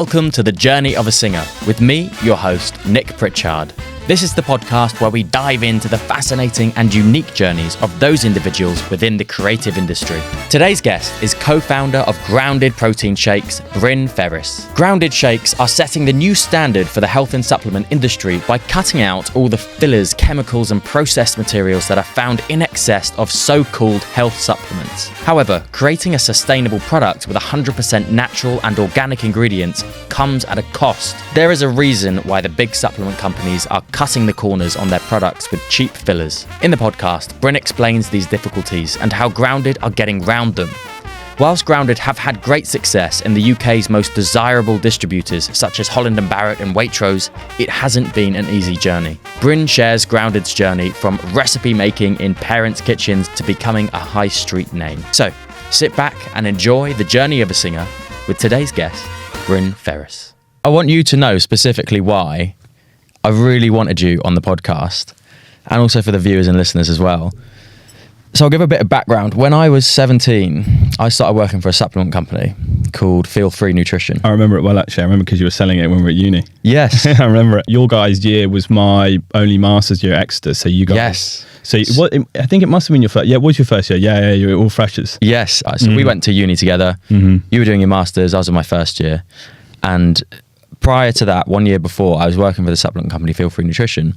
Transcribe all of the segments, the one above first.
Welcome to The Journey of a Singer with me, your host, Nick Pritchard. This is the podcast where we dive into the fascinating and unique journeys of those individuals within the creative industry. Today's guest is co-founder of Grounded Protein Shakes, Bryn Ferris. Grounded Shakes are setting the new standard for the health and supplement industry by cutting out all the fillers, chemicals and processed materials that are found in excess of so-called health supplements. However, creating a sustainable product with 100% natural and organic ingredients comes at a cost. There is a reason why the big supplement companies are cutting the corners on their products with cheap fillers. In the podcast, Bryn explains these difficulties and how Grounded are getting round them. Whilst Grounded have had great success in the UK's most desirable distributors such as Holland Barrett and Waitrose, it hasn't been an easy journey. Bryn shares Grounded's journey from recipe making in parents' kitchens to becoming a high street name. So, sit back and enjoy the journey of a singer with today's guest, Bryn Ferris. I want you to know specifically why I really wanted you on the podcast, and also for the viewers and listeners as well. So I'll give a bit of background. When I was 17, I started working for a supplement company called Feel Free Nutrition. I remember it well, actually. I remember because you were selling it when we were at uni. Yes. I remember it. Your guys' year was my only master's year at Exeter, so you guys... Yes. So I think it must have been your first... Yeah, it was your first year. Yeah, you were all freshers. Yes. So we went to uni together. Mm-hmm. You were doing your master's, I was in my first year. And prior to that, 1 year before, I was working for the supplement company Feel Free Nutrition.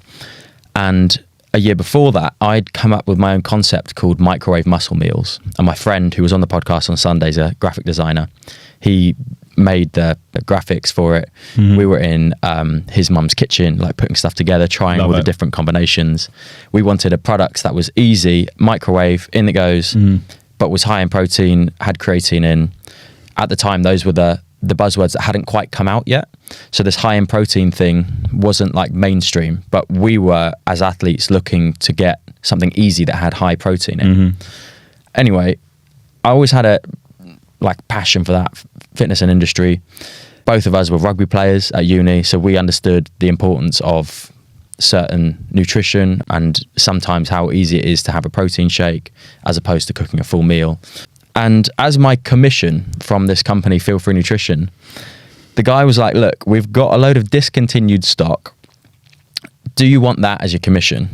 And a year before that, I'd come up with my own concept called microwave muscle meals. And my friend, who was on the podcast on Sundays, a graphic designer, he made the graphics for it. Mm-hmm. We were in his mum's kitchen, like putting stuff together, trying all the different combinations. We wanted a product that was easy, microwave, in it goes, but was high in protein, had creatine in. At the time, those were the buzzwords that hadn't quite come out yet. So this high in protein thing wasn't like mainstream, but we were, as athletes, looking to get something easy that had high protein in. Mm-hmm. Anyway, I always had a passion for that fitness and industry. Both of us were rugby players at uni, so we understood the importance of certain nutrition and sometimes how easy it is to have a protein shake as opposed to cooking a full meal. And as my commission from this company, Feel Free Nutrition, the guy was like, look, we've got a load of discontinued stock. Do you want that as your commission?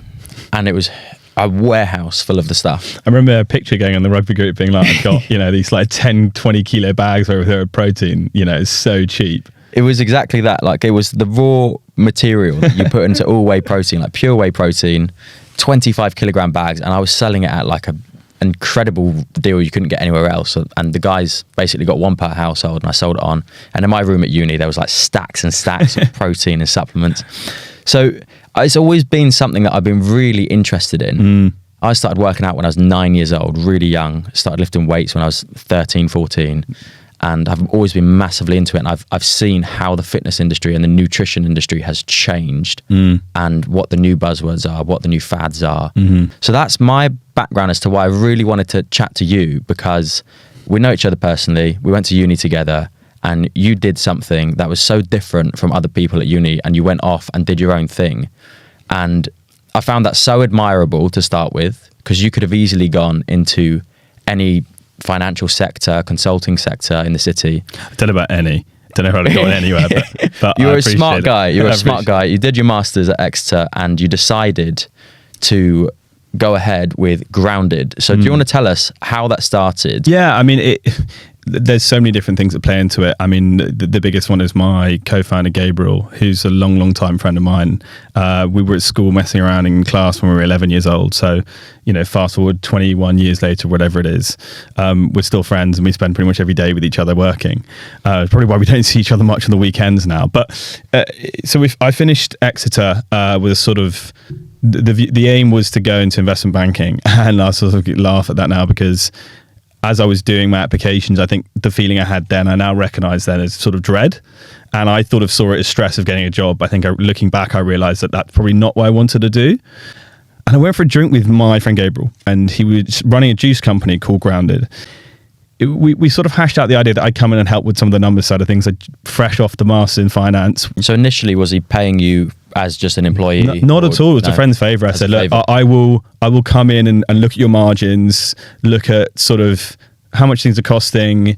And it was a warehouse full of the stuff. I remember a picture going on the rugby group being like, I've got, these like 10, 20 kilo bags over of protein, it's so cheap. It was exactly that. Like it was the raw material that you put into all whey protein, like pure whey protein, 25 kilogram bags. And I was selling it at like a incredible deal you couldn't get anywhere else, and the guys basically got one per household, and I sold it on. And in my room at uni there was like stacks and stacks of protein and supplements. So it's always been something that I've been really interested in. I started working out when I was 9 years old, really young. Started lifting weights when I was 13, 14, and I've always been massively into it. And I've seen how the fitness industry and the nutrition industry has changed, and what the new buzzwords are, what the new fads are. So that's my background as to why I really wanted to chat to you, because we know each other personally. We went to uni together, and you did something that was so different from other people at uni, and you went off and did your own thing. And I found that so admirable to start with, because you could have easily gone into any financial sector, consulting sector in the city. I don't know about any. Don't know how to go anywhere, but you're a smart guy. You're a smart guy. You did your master's at Exeter, and you decided to go ahead with Grounded. So do you want to tell us how that started? Yeah, I mean, there's so many different things that play into it. I mean, the biggest one is my co-founder, Gabriel, who's a long time friend of mine. We were at school messing around in class when we were 11 years old. So, fast forward 21 years later, whatever it is, we're still friends, and we spend pretty much every day with each other working. Probably why we don't see each other much on the weekends now. But I finished Exeter with a sort of... The aim was to go into investment banking, and I sort of laugh at that now because as I was doing my applications, I think the feeling I had then, I now recognize then as sort of dread, and I thought of saw it as stress of getting a job. I think looking back, I realized that that's probably not what I wanted to do. And I went for a drink with my friend Gabriel, and he was running a juice company called Grounded. We sort of hashed out the idea that I'd come in and help with some of the numbers side of things, fresh off the master in finance. So initially, was he paying you as just an employee? Not at all. It was a friend's favour. I said, look, I will come in and look at your margins, look at sort of how much things are costing,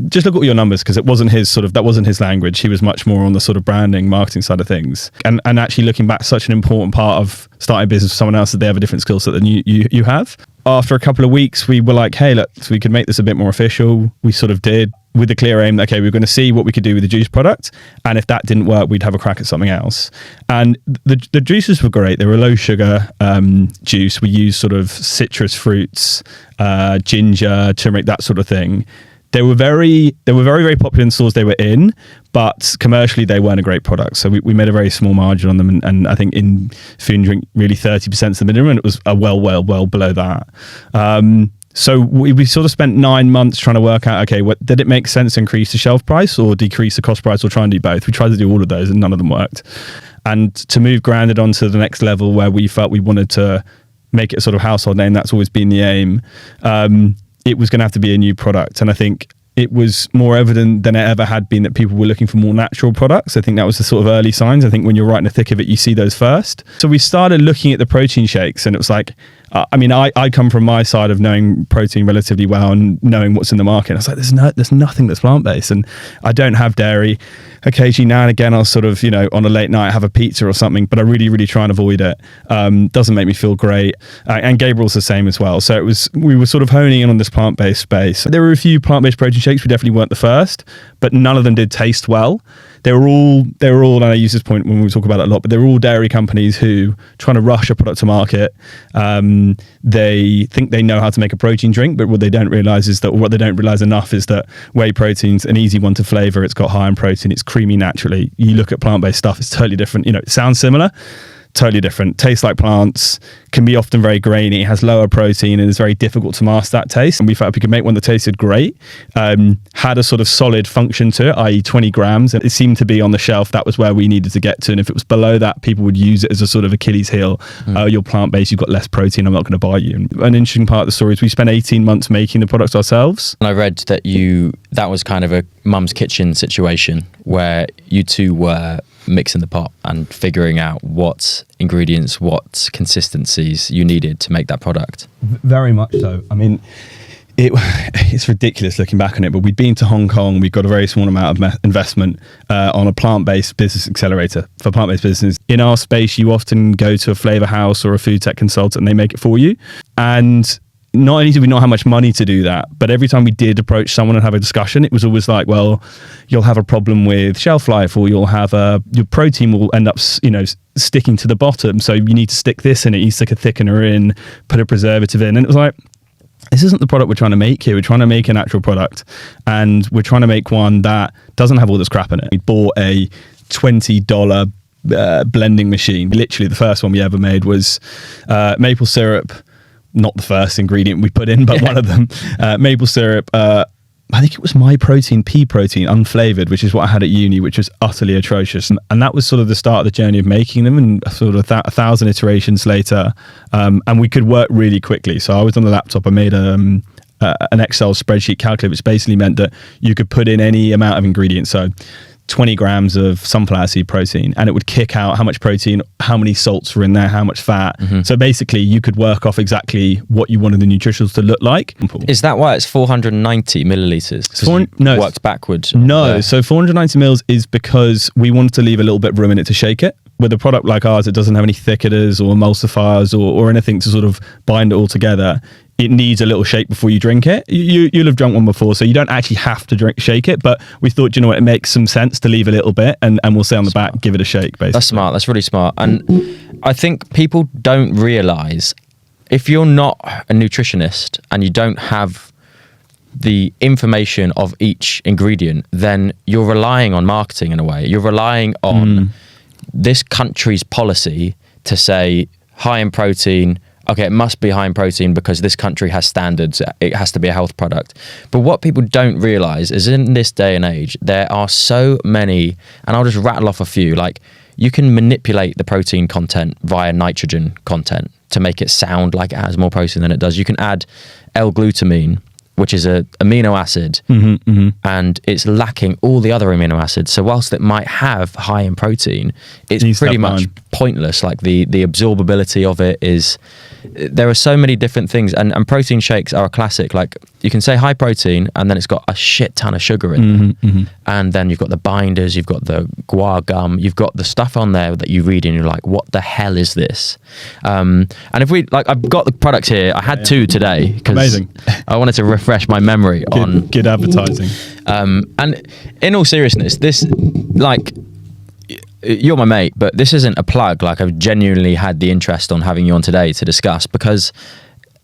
just look at your numbers, because that wasn't his language. He was much more on the sort of branding, marketing side of things. And actually looking back, such an important part of starting a business with someone else, that they have a different skill set than you have. After a couple of weeks, we were like, hey, look, so we could make this a bit more official. We sort of did, with the clear aim that, okay, we were going to see what we could do with the juice product. And if that didn't work, we'd have a crack at something else. And the juices were great. They were low sugar juice. We used sort of citrus fruits, ginger, turmeric, that sort of thing. They were very, very popular in stores they were in, but commercially they weren't a great product. So we made a very small margin on them. And I think in food and drink, really 30% is the minimum. And it was well below that. So we sort of spent 9 months trying to work out, okay, did it make sense to increase the shelf price or decrease the cost price, or try and do both? We tried to do all of those and none of them worked. And to move Grounded onto the next level, where we felt we wanted to make it a sort of household name, that's always been the aim. It was going to have to be a new product. And I think it was more evident than it ever had been that people were looking for more natural products. I think that was the sort of early signs. I think when you're right in the thick of it, you see those first. So we started looking at the protein shakes, and it was like, I come from my side of knowing protein relatively well and knowing what's in the market. I was like, there's nothing that's plant-based, and I don't have dairy. Occasionally, now and again, I'll sort of, on a late night have a pizza or something, but I really, really try and avoid it. Doesn't make me feel great. And Gabriel's the same as well. So we were sort of honing in on this plant-based space. There were a few plant-based protein shakes. We definitely weren't the first, but none of them did taste well. They were all, and I use this point when we talk about it a lot, but they were all dairy companies who trying to rush a product to market. They think they know how to make a protein drink, but what they don't realize enough is that whey protein's an easy one to flavor. It's got high in protein. It's creamy naturally. You look at plant-based stuff, it's totally different. It sounds similar, totally different. Tastes like plants, can be often very grainy, it has lower protein, and it's very difficult to master that taste. And we felt we could make one that tasted great, had a sort of solid function to it, i.e. 20 grams. And it seemed to be on the shelf. That was where we needed to get to. And if it was below that, people would use it as a sort of Achilles heel. You're plant-based, you've got less protein, I'm not going to buy you. And an interesting part of the story is we spent 18 months making the products ourselves. And I read that that was kind of a mum's kitchen situation where you two were mixing the pot and figuring out what ingredients, what consistencies you needed to make that product. Very much so. I mean, it's ridiculous looking back on it, but we'd been to Hong Kong. We got a very small amount of investment on a plant-based business accelerator for plant-based business. In our space, you often go to a flavor house or a food tech consultant and they make it for you. And not only did we not have much money to do that, but every time we did approach someone and have a discussion, it was always like, well, you'll have a problem with shelf life, or you'll have your protein will end up, sticking to the bottom. So you need to stick this in it. You stick a thickener in, put a preservative in. And it was like, this isn't the product we're trying to make here. We're trying to make an actual product, and we're trying to make one that doesn't have all this crap in it. We bought a $20 blending machine. Literally the first one we ever made was maple syrup. Not the first ingredient we put in, but one of them. Maple syrup. I think it was my protein, pea protein, unflavored, which is what I had at uni, which was utterly atrocious. And that was sort of the start of the journey of making them, and sort of 1,000 iterations later. And we could work really quickly. So I was on the laptop. I made an Excel spreadsheet calculator, which basically meant that you could put in any amount of ingredients. So 20 grams of sunflower seed protein, and it would kick out how much protein, how many salts were in there, how much fat. So basically you could work off exactly what you wanted the nutritionals to look like. Is that why it's 490 milliliters? No, worked backwards. No, so 490 mils is because we wanted to leave a little bit of room in it to shake it. With a product like ours, it doesn't have any thickeners or emulsifiers or anything to sort of bind it all together. It needs a little shake before you drink it. You'll have drunk one before, so you don't actually have to shake it. But we thought, it makes some sense to leave a little bit, and we'll say on the back, give it a shake, basically. That's smart. That's really smart. And I think people don't realise, if you're not a nutritionist and you don't have the information of each ingredient, then you're relying on marketing in a way. You're relying on this country's policy to say high in protein. Okay, it must be high in protein because this country has standards. It has to be a health product. But what people don't realise is in this day and age, there are so many, and I'll just rattle off a few, like you can manipulate the protein content via nitrogen content to make it sound like it has more protein than it does. You can add L-glutamine, which is an amino acid, and it's lacking all the other amino acids. So whilst it might have high in protein, it's pretty much pointless. Like the absorbability of it is, there are so many different things, and protein shakes are a classic. Like you can say high protein and then it's got a shit ton of sugar in there. And then you've got the binders, you've got the guar gum, you've got the stuff on there that you read and you're like, what the hell is this? And if we, like, I've got the products here. I had two today because I wanted to refresh my memory on good advertising. And in all seriousness, this, like, you're my mate, but this isn't a plug. Like, I've genuinely had the interest on having you on today to discuss, because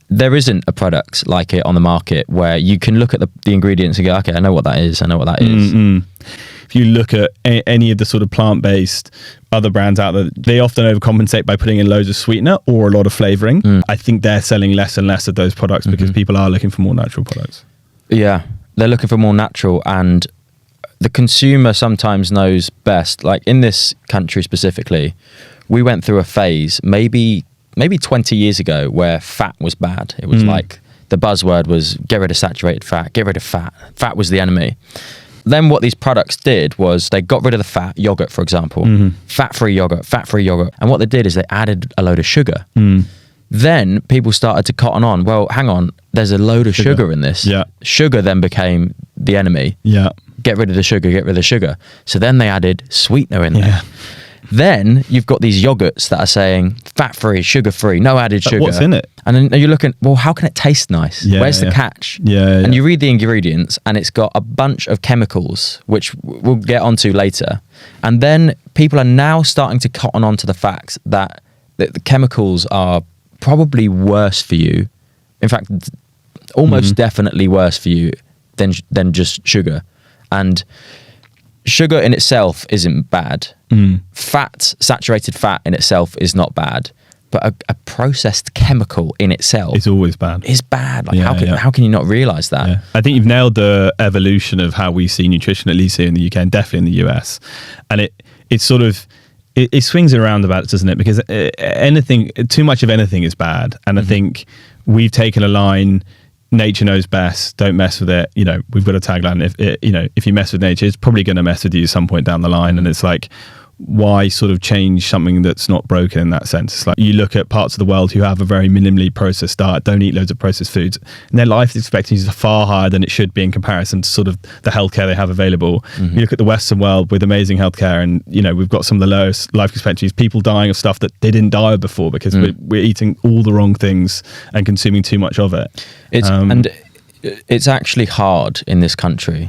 there isn't a product like it on the market where you can look at the ingredients and go, okay, I know what that is. If you look at any of the sort of plant-based other brands out there, they often overcompensate by putting in loads of sweetener or a lot of flavoring. I think they're selling less and less of those products because people are looking for more natural products. Yeah, they're looking for more natural, and the consumer sometimes knows best. Like in this country specifically, we went through a phase maybe 20 years ago where fat was bad. It was like the buzzword was get rid of saturated fat, get rid of fat. Fat was the enemy. Then what these products did was they got rid of the fat, yogurt for example, fat-free yogurt. And what they did is they added a load of sugar. Then people started to cotton on, well, hang on, there's a load of sugar in this. Yeah. Sugar then became the enemy. Yeah. Get rid of the sugar. So then they added sweetener in there. Yeah. Then you've got these yogurts that are saying fat-free, sugar-free, no added sugar. What's in it? And then you're looking, well, how can it taste nice? Where's the catch? And you read the ingredients and it's got a bunch of chemicals, which we'll get onto later. And then people are now starting to cotton on to the fact that the chemicals are probably worse for you. In fact, almost definitely worse for you than just sugar. And sugar in itself isn't bad. Fat, saturated fat in itself is not bad. But a processed chemical in itself is always bad. Is bad. Like how can you not realise that? Yeah. I think you've nailed the evolution of how we see nutrition, at least here in the UK and definitely in the US. And it's sort of, it swings around about, doesn't it? Because too much of anything is bad. And I think we've taken a line, nature knows best, don't mess with it. You know, we've got a tagline, if you mess with nature, it's probably going to mess with you at some point down the line. And it's like, why sort of change something that's not broken in that sense? It's like you look at parts of the world who have a very minimally processed diet, don't eat loads of processed foods, and their life expectancy is far higher than it should be in comparison to sort of the healthcare they have available. You look at the Western world with amazing healthcare, and you know, we've got some of the lowest life expectancies, people dying of stuff that they didn't die of before because we're eating all the wrong things and consuming too much of it. It's actually hard in this country.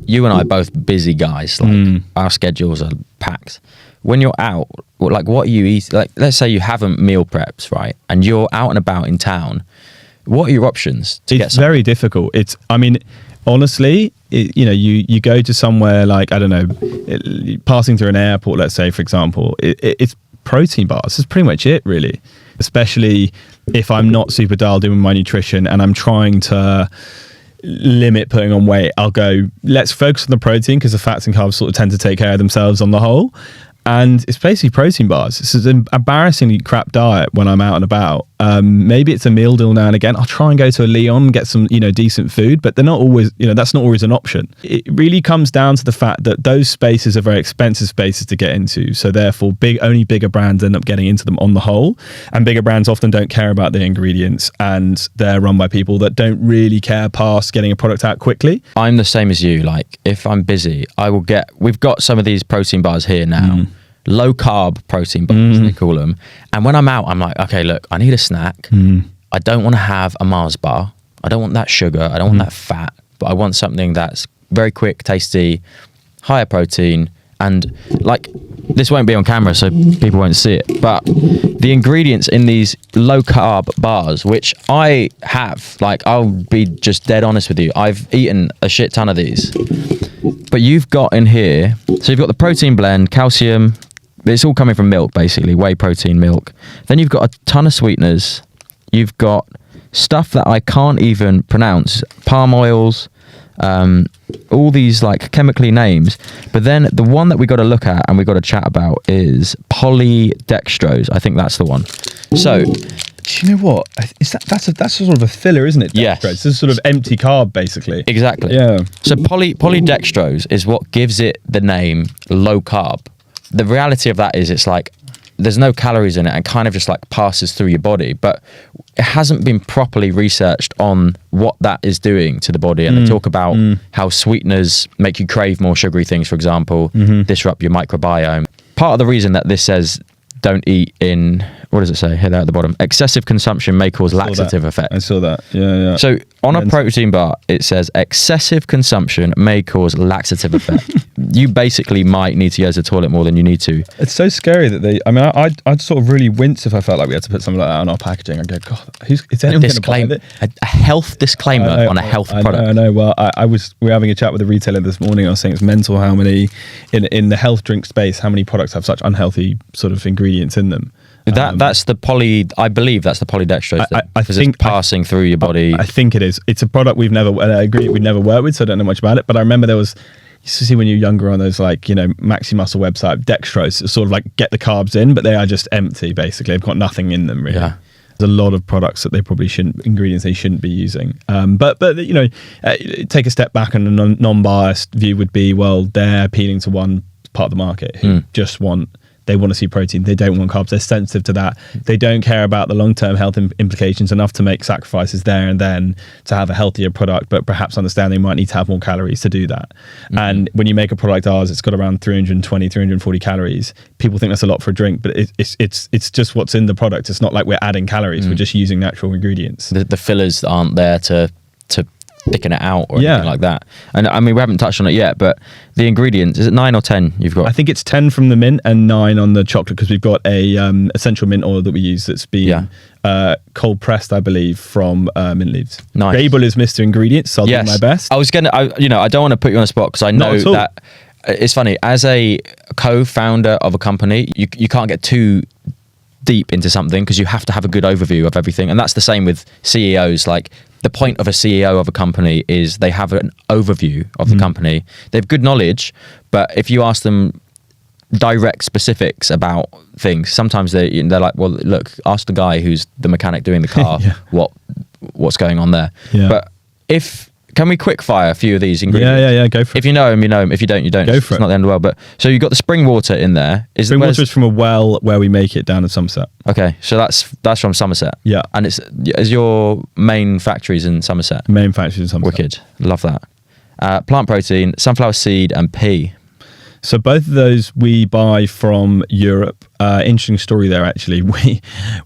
You and I are both busy guys. Like our schedules are packed. When you're out, like what you eat, like let's say you haven't meal prepped, right? And you're out and about in town. What are your options to get something? It's very difficult. Honestly, you go to somewhere like, I don't know, passing through an airport, let's say, for example, it's protein bars. That's pretty much it, really. Especially if I'm not super dialed in with my nutrition and I'm trying to limit putting on weight, I'll go, let's focus on the protein because the fats and carbs sort of tend to take care of themselves on the whole. And it's basically protein bars. It's an embarrassingly crap diet when I'm out and about. Maybe it's a meal deal now and again. I'll try and go to a Leon and get some, decent food, but they're not always, that's not always an option. It really comes down to the fact that those spaces are very expensive spaces to get into. So therefore, only bigger brands end up getting into them on the whole. And bigger brands often don't care about the ingredients, and they're run by people that don't really care past getting a product out quickly. I'm the same as you. Like if I'm busy, we've got some of these protein bars here now. Low carb protein bars, they call them. And when I'm out, I'm like, okay, look, I need a snack. I don't want to have a Mars bar. I don't want that sugar. I don't want that fat, but I want something that's very quick, tasty, higher protein. And like, this won't be on camera, so people won't see it, but the ingredients in these low carb bars, which I have, like, I'll be just dead honest with you, I've eaten a shit ton of these. But you've got in here, so you've got the protein blend, calcium, it's all coming from milk, basically, whey protein milk. Then you've got a ton of sweeteners. You've got stuff that I can't even pronounce, palm oils, all these like chemically names. But then the one that we got to look at and we got to chat about is polydextrose. I think that's the one. So, do you know what? That's sort of a filler, isn't it? Yes. It's a sort of empty carb, basically. Exactly. Yeah. So polydextrose is what gives it the name low carb. The reality of that is it's like there's no calories in it and kind of just like passes through your body, but it hasn't been properly researched on what that is doing to the body. And they talk about how sweeteners make you crave more sugary things, for example, disrupt your microbiome. Part of the reason that this says don't eat in, what does it say here, there at the bottom? Excessive consumption may cause laxative effect. I saw that. Yeah. So on a protein bar, it says excessive consumption may cause laxative effect. You basically might need to go to the toilet more than you need to. It's so scary that I'd sort of really wince if I felt like we had to put something like that on our packaging. I'd go, God, is anyone going to buy it? A health disclaimer on a health product. I know. Well, we were having a chat with a retailer this morning. I was saying it's mental how many, in the health drink space, how many products have such unhealthy sort of ingredients in them. That's the I believe that's the polydextrose. I think it's passing through your body. I think it is. It's a product I agree we've never worked with, so I don't know much about it. But I remember you used to see when you're younger on those Maxi Muscle website, dextrose. It's sort of like get the carbs in, but they are just empty. Basically, they've got nothing in them really. Yeah. There's a lot of products that they probably ingredients they shouldn't be using. But take a step back, and a non-biased view would be, well, they're appealing to one part of the market who they want to see protein. They don't want carbs. They're sensitive to that. They don't care about the long-term health implications enough to make sacrifices there and then to have a healthier product, but perhaps understand they might need to have more calories to do that. And when you make a product ours, it's got around 320, 340 calories. People think that's a lot for a drink, but it's just what's in the product. It's not like we're adding calories. We're just using natural ingredients. The fillers aren't there to thicken it out or anything like that. And I mean, we haven't touched on it yet, but the ingredients, is it 9 or 10 you've got? I think it's 10 from the mint and 9 on the chocolate, because we've got a essential mint oil that we use that's been cold pressed, I believe, from mint leaves. Nice. Gable is Mr. Ingredients, so I'll do my best. I don't want to put you on the spot, because I know that it's funny, as a co-founder of a company, you can't get too deep into something because you have to have a good overview of everything. And that's the same with CEOs. Like, the point of a CEO of a company is they have an overview of the company. They have good knowledge, but if you ask them direct specifics about things, sometimes they're like, well, look, ask the guy who's the mechanic doing the car what's going on there. But can we quick fire a few of these ingredients? Yeah, go for it. If you know them, you know them. If you don't, you don't. Go for it. It's not the end of the world. But so you've got the spring water in there. Spring water is from a well where we make it down in Somerset. Okay, so that's from Somerset. Yeah. And is your main factories in Somerset? Main factories in Somerset. Wicked. Love that. Plant protein, sunflower seed and pea. So both of those we buy from Europe. Interesting story there, actually. We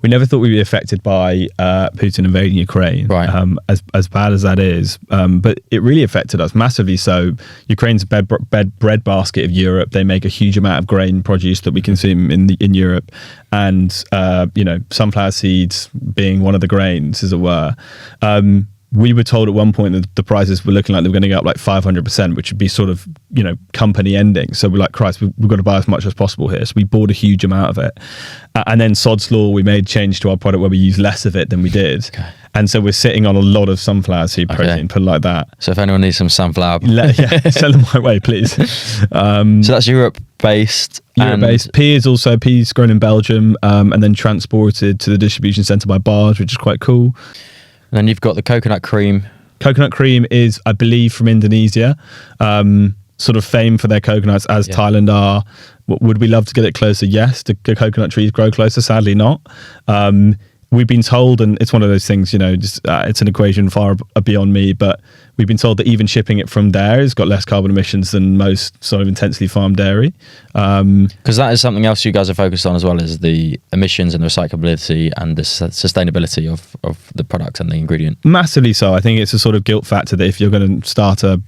never thought we'd be affected by Putin invading Ukraine, right? As bad as that is, but it really affected us massively. So Ukraine's bread basket of Europe. They make a huge amount of grain produce that we consume in Europe, and sunflower seeds being one of the grains, as it were. We were told at one point that the prices were looking like they were going to go up like 500%, which would be sort of, company ending. So we're like, Christ, we've got to buy as much as possible here. So we bought a huge amount of it. And then sod's law, we made change to our product where we use less of it than we did. Okay. And so we're sitting on a lot of sunflower seed protein, put it like that. So if anyone needs some sunflower, send them my way, please. So that's Europe-based. Europe-based. Pea's grown in Belgium, and then transported to the distribution centre by barge, which is quite cool. And then you've got the coconut cream. Coconut cream is, I believe, from Indonesia, sort of famed for their coconuts, as Thailand are. Would we love to get it closer? Yes. Do coconut trees grow closer? Sadly not. We've been told, and it's one of those things, it's an equation far beyond me, but we've been told that even shipping it from there has got less carbon emissions than most sort of intensely farmed dairy. Because that is something else you guys are focused on, as well as the emissions and the recyclability and the sustainability of the product and the ingredient. Massively so. I think it's a sort of guilt factor that if you're going to start a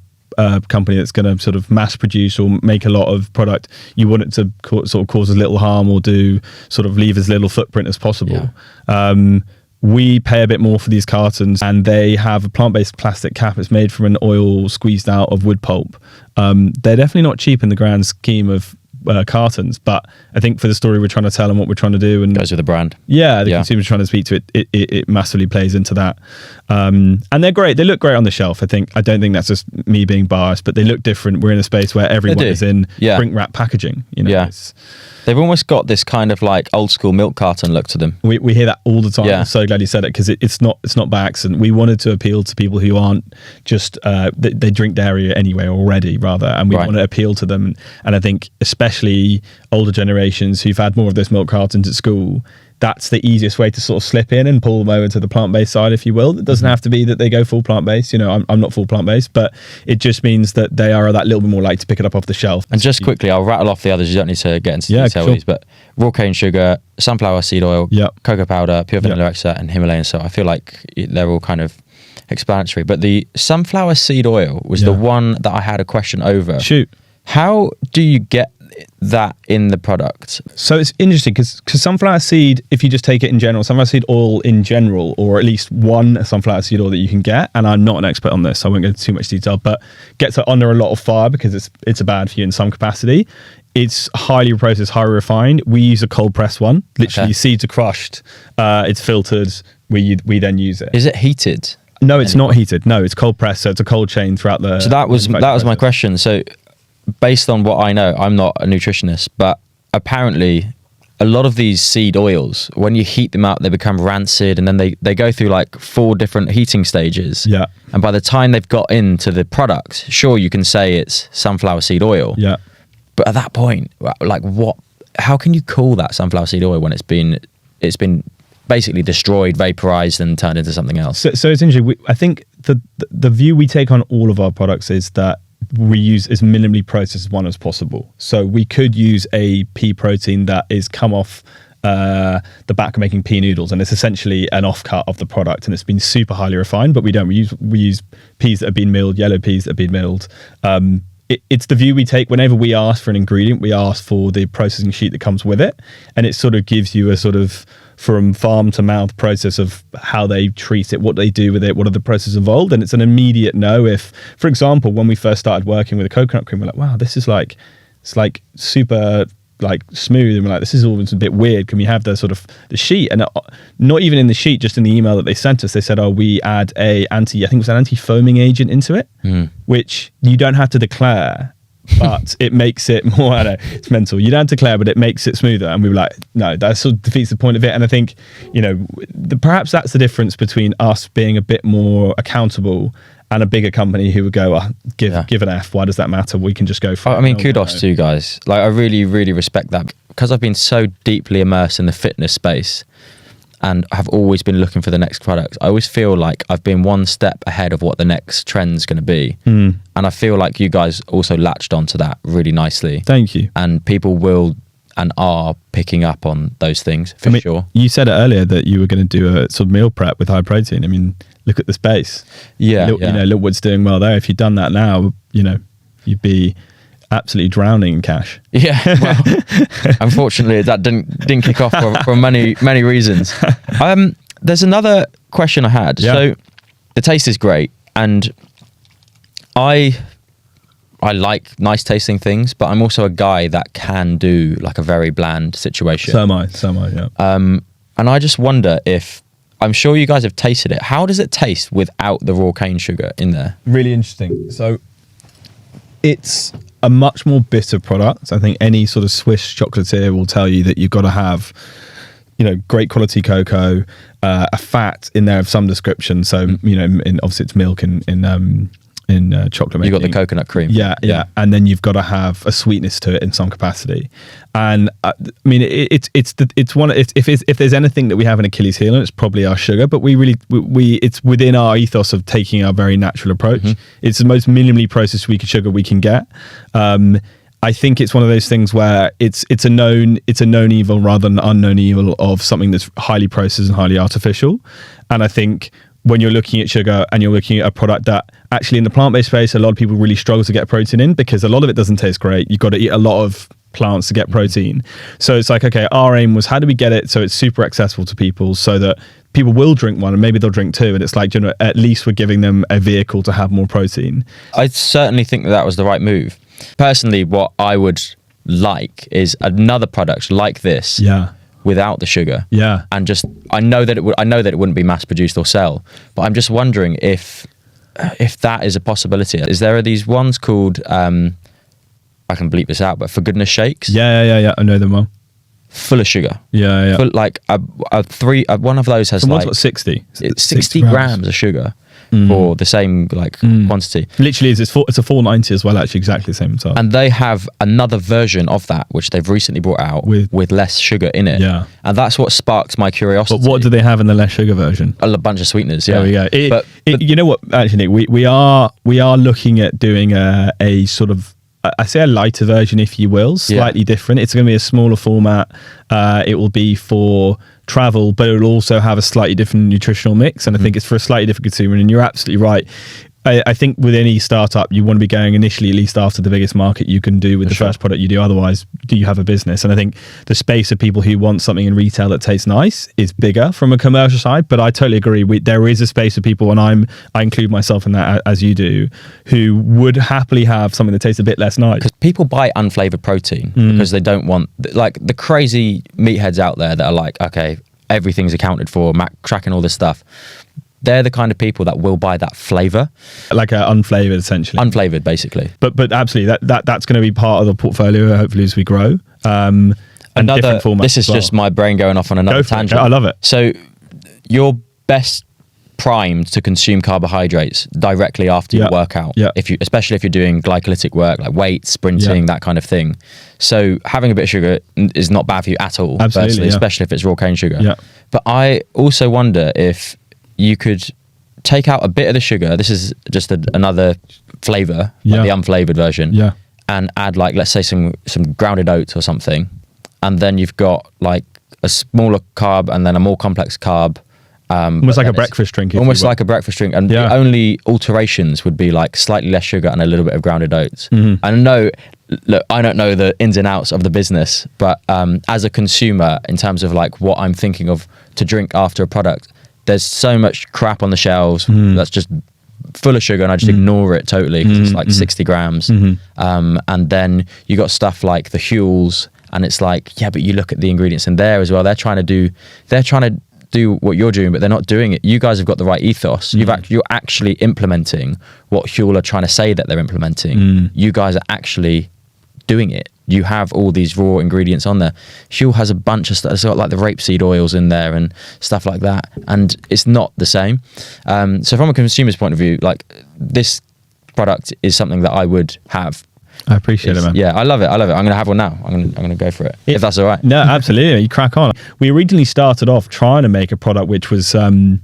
company that's going to sort of mass produce or make a lot of product, you want it to sort of cause as little harm or leave as little footprint as possible. We pay a bit more for these cartons, and they have a plant-based plastic cap. It's made from an oil squeezed out of wood pulp. They're definitely not cheap in the grand scheme of cartons, but I think for the story we're trying to tell and what we're trying to do, and goes with the brand. The consumer's trying to speak to it massively plays into that. And they're great. They look great on the shelf. I don't think that's just me being biased, but they look different. We're in a space where everyone is in shrink wrap packaging. They've almost got this kind of like old school milk carton look to them. We hear that all the time. I'm so glad you said it, because it's not by accident. We wanted to appeal to people who aren't just they drink dairy anyway already, rather, and we want to appeal to them. And I think especially especially older generations who've had more of those milk cartons at school, that's the easiest way to sort of slip in and pull them over to the plant-based side, if you will. It doesn't have to be that they go full plant-based. I'm not full plant-based, but it just means that they are that little bit more likely to pick it up off the shelf. And just quickly, I'll rattle off the others. You don't need to get into detail with these, but raw cane sugar, sunflower seed oil, cocoa powder, pure vanilla extract, and Himalayan salt. I feel like they're all kind of explanatory. But the sunflower seed oil was the one that I had a question over. Shoot. How do you get that in the product? So it's interesting because sunflower seed, if you just take it in general, sunflower seed oil in general, or at least one sunflower seed oil that you can get, and I'm not an expert on this, so I won't go into too much detail, but gets it under a lot of fire because it's bad for you in some capacity. It's highly processed, highly refined. We use a cold press one. Literally, seeds are crushed, it's filtered. We then use it. Is it heated? No, it's not heated. No, it's cold pressed, so it's a cold chain throughout the. So that was my question. So, based on what I know, I'm not a nutritionist, but apparently a lot of these seed oils, when you heat them up, they become rancid, and then they go through like 4 different heating stages. Yeah. And by the time they've got into the product, sure, you can say it's sunflower seed oil. Yeah. But at that point, like how can you call that sunflower seed oil when it's been basically destroyed, vaporized, and turned into something else? So it's interesting. I think the view we take on all of our products is that we use as minimally processed one as possible. So we could use a pea protein that is come off the back of making pea noodles, and it's essentially an offcut of the product, and it's been super highly refined, but we don't. We use peas that have been milled, yellow peas that have been milled. It's the view we take whenever we ask for an ingredient. We ask for the processing sheet that comes with it, and it sort of gives you a sort of from farm to mouth process of how they treat it, what they do with it, what are the processes involved. And it's an immediate no. If, for example, when we first started working with a coconut cream, we're like, wow, this is like, it's like super like smooth, and we're like, this is always a bit weird. Can we have the sort of the sheet? And not even in the sheet, just in the email that they sent us, they said, we add I think it was an anti-foaming agent into it, which you don't have to declare, but it makes it more, I know, it's mental. You don't have to declare, but it makes it smoother. And we were like, no, that sort of defeats the point of it. And I think, perhaps that's the difference between us being a bit more accountable and a bigger company who would go, give an F. Why does that matter? We can just go for it. I mean, kudos to you guys. Like, I really, really respect that, because I've been so deeply immersed in the fitness space and have always been looking for the next product. I always feel like I've been one step ahead of what the next trend's going to be. And I feel like you guys also latched onto that really nicely. Thank you. And people will and are picking up on those things for sure. You said it earlier that you were going to do a sort of meal prep with high protein. I mean, look at the space. Look what's doing well there. If you'd done that now, you'd be absolutely drowning in cash. Yeah, well, unfortunately that didn't kick off for many reasons. There's another question I had. So the taste is great, and I like nice tasting things, but I'm also a guy that can do like a very bland situation. So am I, yeah. And I just wonder if, I'm sure you guys have tasted it, how does it taste without the raw cane sugar in there? Really interesting. So it's a much more bitter product. I think any sort of Swiss chocolatier will tell you that you've got to have, great quality cocoa, a fat in there of some description. So, obviously it's milk in chocolate making. You've got the coconut cream. Yeah. And then you've got to have a sweetness to it in some capacity. And I mean, it's one, if there's anything that we have an Achilles heel on, it's probably our sugar, but we it's within our ethos of taking our very natural approach. It's the most minimally processed sugar we can get. I think it's one of those things where it's a known evil rather than an unknown evil of something that's highly processed and highly artificial. And I think when you're looking at sugar and you're looking at a product that actually in the plant-based space, a lot of people really struggle to get protein in because a lot of it doesn't taste great. You've got to eat a lot of plants to get protein. So it's like, okay, our aim was how do we get it so it's super accessible to people so that people will drink one and maybe they'll drink two. And it's like, at least we're giving them a vehicle to have more protein. I certainly think that was the right move. Personally, what I would like is another product like this. Yeah. Without the sugar, and just I know that it wouldn't be mass produced or sell, but I'm just wondering if that is a possibility. Is there these ones called I can bleep this out, but for goodness shakes? Yeah. I know them well. Full of sugar. Yeah. Full, like one of those has one's got 60. It's 60 grams of sugar. for the same like quantity. Literally, it's a $4.90 as well. Actually, exactly the same size. And they have another version of that which they've recently brought out with less sugar in it. Yeah, and that's what sparked my curiosity. But what do they have in the less sugar version? A bunch of sweeteners. Yeah, there we go. But you know what? Actually, Nick, we are looking at doing a sort of, I say a lighter version, if you will, slightly different. It's going to be a smaller format. It will be for travel, but it will also have a slightly different nutritional mix. And I think it's for a slightly different consumer. And you're absolutely right. I think with any startup, you want to be going initially at least after the biggest market you can do with the first product you do. Otherwise, do you have a business? And I think the space of people who want something in retail that tastes nice is bigger from a commercial side. But I totally agree. There is a space of people, and I include myself in that as you do, who would happily have something that tastes a bit less nice. Because people buy unflavored protein because they don't want, like, the crazy meatheads out there that are like, okay, everything's accounted for, tracking all this stuff. They're the kind of people that will buy that flavor, like unflavored, essentially. Unflavored, basically. But absolutely, that's going to be part of the portfolio, hopefully, as we grow. And different formats. This is just my brain going off on another tangent. I love it. So you're best primed to consume carbohydrates directly after your workout. Yeah. Especially if you're doing glycolytic work, like weights, sprinting, that kind of thing. So having a bit of sugar is not bad for you at all. Absolutely, firstly, especially if it's raw cane sugar. Yeah. But I also wonder if you could take out a bit of the sugar. This is just another flavor, like the unflavored version, and add, like, let's say some grounded oats or something, and then you've got like a smaller carb and then a more complex carb. Almost like a breakfast drink. Almost like a breakfast drink, and the only alterations would be like slightly less sugar and a little bit of grounded oats. I know. Look, I don't know the ins and outs of the business, but as a consumer, in terms of like what I'm thinking of to drink after a product, there's so much crap on the shelves that's just full of sugar, and I just ignore it totally because it's like 60 grams. And then you got stuff like the Huels, and it's like, yeah, but you look at the ingredients in there as well. They're trying to do what you're doing, but they're not doing it. You guys have got the right ethos. You're actually implementing what Huel are trying to say that they're implementing. You guys are actually doing it. You have all these raw ingredients on there. Huel has a bunch of stuff. It's got like the rapeseed oils in there and stuff like that, and it's not the same. So from a consumer's point of view, like, this product is something that I would have. I appreciate it, man. Yeah, I love it. I'm going to have one now. I'm going to go for it, if that's all right. No, absolutely. You crack on. We originally started off trying to make a product which was 20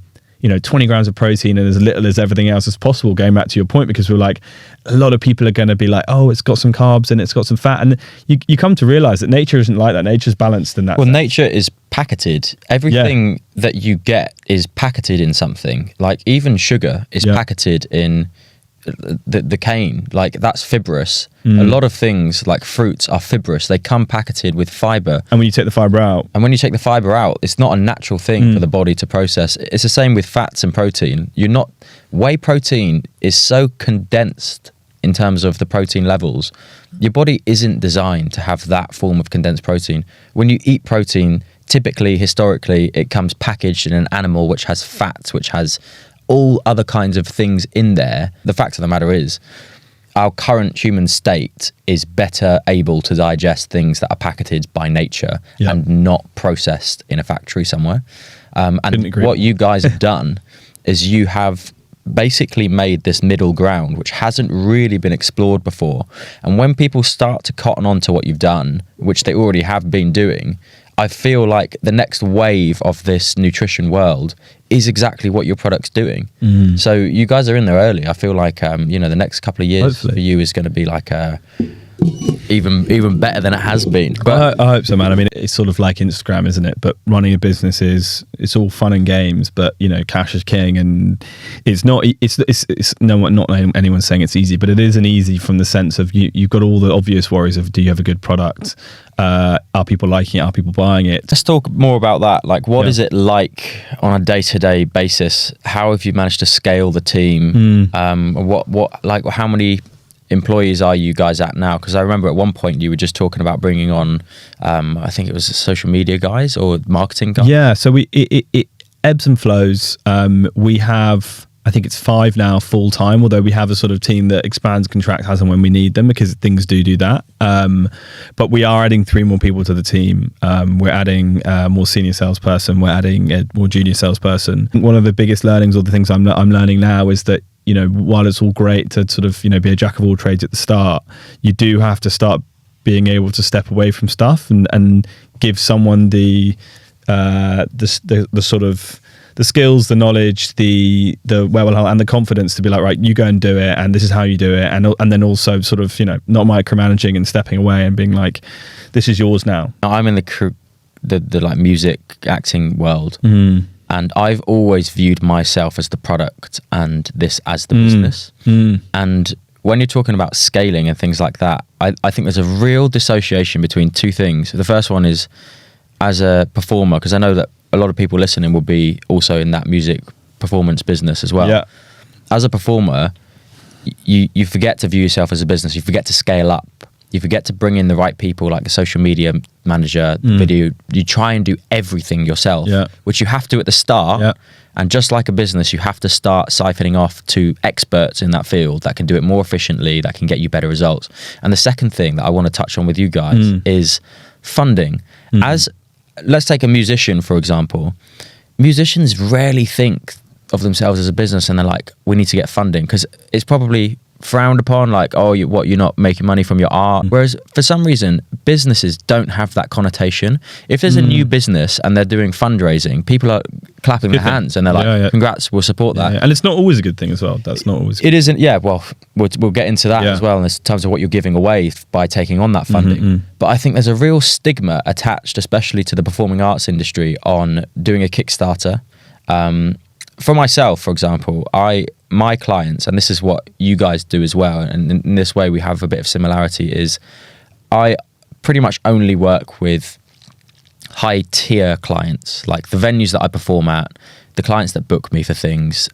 grams of protein and as little as everything else as possible, going back to your point, because we're like, a lot of people are going to be like, oh, it's got some carbs and it's got some fat. And you come to realize that nature isn't like that. Nature's balanced in that. Well, nature is packeted. Everything that you get is packeted in something. Like, even sugar is packeted in the cane. Like, that's fibrous. A lot of things like fruits are fibrous. They come packeted with fiber. And when you take the fiber out, it's not a natural thing for the body to process. It's the same with fats and protein. Whey protein is so condensed in terms of the protein levels. Your body isn't designed to have that form of condensed protein. When you eat protein, typically, historically, it comes packaged in an animal which has fats, which has all other kinds of things in there. The fact of the matter is, our current human state is better able to digest things that are packeted by nature and not processed in a factory somewhere. And what you guys have done is you have basically made this middle ground which hasn't really been explored before. And when people start to cotton on to what you've done, which they already have been doing, I feel like the next wave of this nutrition world is exactly what your product's doing. So you guys are in there early. I feel like the next couple of years for you is going to be like even better than it has been. But I hope so, man. I mean, it's sort of like Instagram, isn't it? But running a business it's all fun and games, but cash is king, and it's not not anyone saying it's easy, but it isn't easy from the sense of you've got all the obvious worries of, do you have a good product? Are people liking it? Are people buying it? Let's talk more about that. Like, what is it like on a day-to-day basis? How have you managed to scale the team? How many employees are you guys at now? Because I remember at one point you were just talking about bringing on, I think it was social media guys or marketing guys. Yeah, so it ebbs and flows. We have I think it's 5 now full time, although we have a sort of team that expands contracts as and when we need them, because things do that. But we are adding 3 more people to the team. We're adding a more senior salesperson. We're adding a more junior salesperson. One of the biggest learnings, or the things I'm learning now, is that, you know, while it's all great to sort of, you know, be a jack of all trades at the start, you do have to start being able to step away from stuff and give someone the sort of the skills, the knowledge, the wherewithal, and the confidence to be like, right, you go and do it, and this is how you do it, and then also sort of, you know, not micromanaging and stepping away and being like, this is yours now. I'm in the like music acting world, and I've always viewed myself as the product and this as the business. And when you're talking about scaling and things like that, I think there's a real dissociation between 2 things. The first one is, as a performer, because I know that a lot of people listening will be also in that music performance business as well. Yeah. As a performer, you forget to view yourself as a business. You forget to scale up. You forget to bring in the right people, like a social media manager, video. You try and do everything yourself, which you have to at the start. Yeah. And just like a business, you have to start siphoning off to experts in that field that can do it more efficiently, that can get you better results. And the second thing that I want to touch on with you guys is funding. Let's take a musician, for example. Musicians rarely think of themselves as a business, and they're like, we need to get funding, because it's probably frowned upon, like, oh, you're not making money from your art. Whereas for some reason, businesses don't have that connotation. If there's a new business and they're doing fundraising, people are clapping their hands and they're like, congrats, we'll support that. Yeah. And it's not always a good thing as well. That's not always. It isn't. Yeah. Well, we'll get into that as well in terms of what you're giving away by taking on that funding. But I think there's a real stigma attached, especially to the performing arts industry, on doing a Kickstarter. For myself, for example, my clients, and this is what you guys do as well, and in this way we have a bit of similarity, is I pretty much only work with high tier clients, like the venues that I perform at, the clients that book me for things.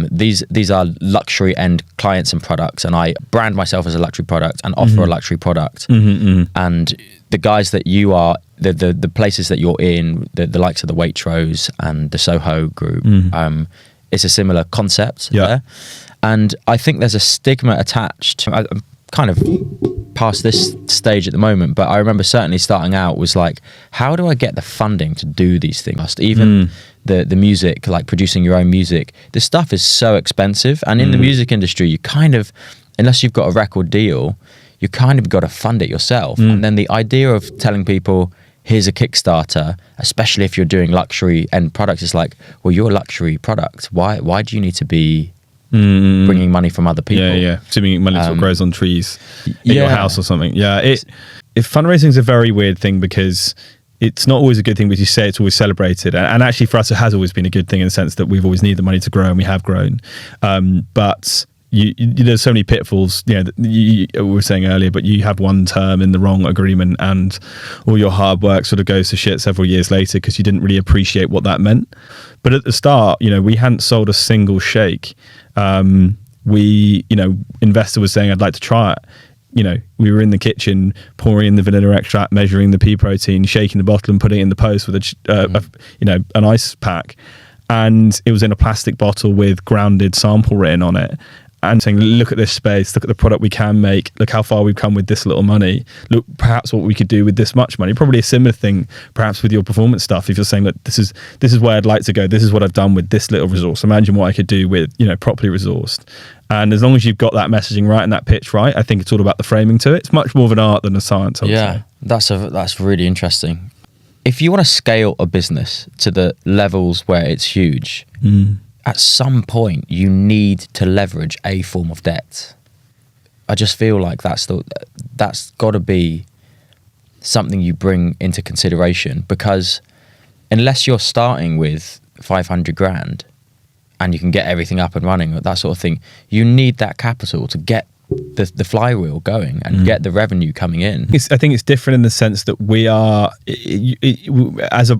These are luxury end clients and products, and I brand myself as a luxury product and offer a luxury product. And the guys that you are, the places that you're in, the likes of the Waitrose and the Soho group, it's a similar concept there. And I think there's a stigma attached. I'm kind of past this stage at the moment, but I remember certainly starting out was like, how do I get the funding to do these things? Even the music, like producing your own music, this stuff is so expensive. And in the music industry, you kind of, unless you've got a record deal, you kind of got to fund it yourself. And then the idea of telling people, here's a Kickstarter, especially if you're doing luxury end products, it's like, well, you're a luxury product. Why do you need to be bringing money from other people? Assuming money sort of grows on trees in your house or something. If fundraising is a very weird thing, because it's not always a good thing, but you say it's always celebrated. And actually for us, it has always been a good thing in the sense that we've always needed the money to grow, and we have grown. But there's so many pitfalls, we were saying earlier, but you have one term in the wrong agreement and all your hard work sort of goes to shit several years later because you didn't really appreciate what that meant. But at the start, we hadn't sold a single shake. Investor was saying, I'd like to try it. We were in the kitchen pouring in the vanilla extract, measuring the pea protein, shaking the bottle and putting it in the post with an ice pack. And it was in a plastic bottle with grounded sample written on it. And saying, look at this space, look at the product we can make, look how far we've come with this little money, look perhaps what we could do with this much money. Probably a similar thing perhaps with your performance stuff. If you're saying that this is where I'd like to go, this is what I've done with this little resource, imagine what I could do with properly resourced. And as long as you've got that messaging right and that pitch right, I think it's all about the framing to it. It's much more of an art than a science, I would say. That's really interesting. If you want to scale a business to the levels where it's huge, at some point you need to leverage a form of debt. I just feel like that's got to be something you bring into consideration, because unless you're starting with 500 grand and you can get everything up and running, that sort of thing, you need that capital to get the flywheel going and get the revenue coming in. I think it's different in the sense that we are,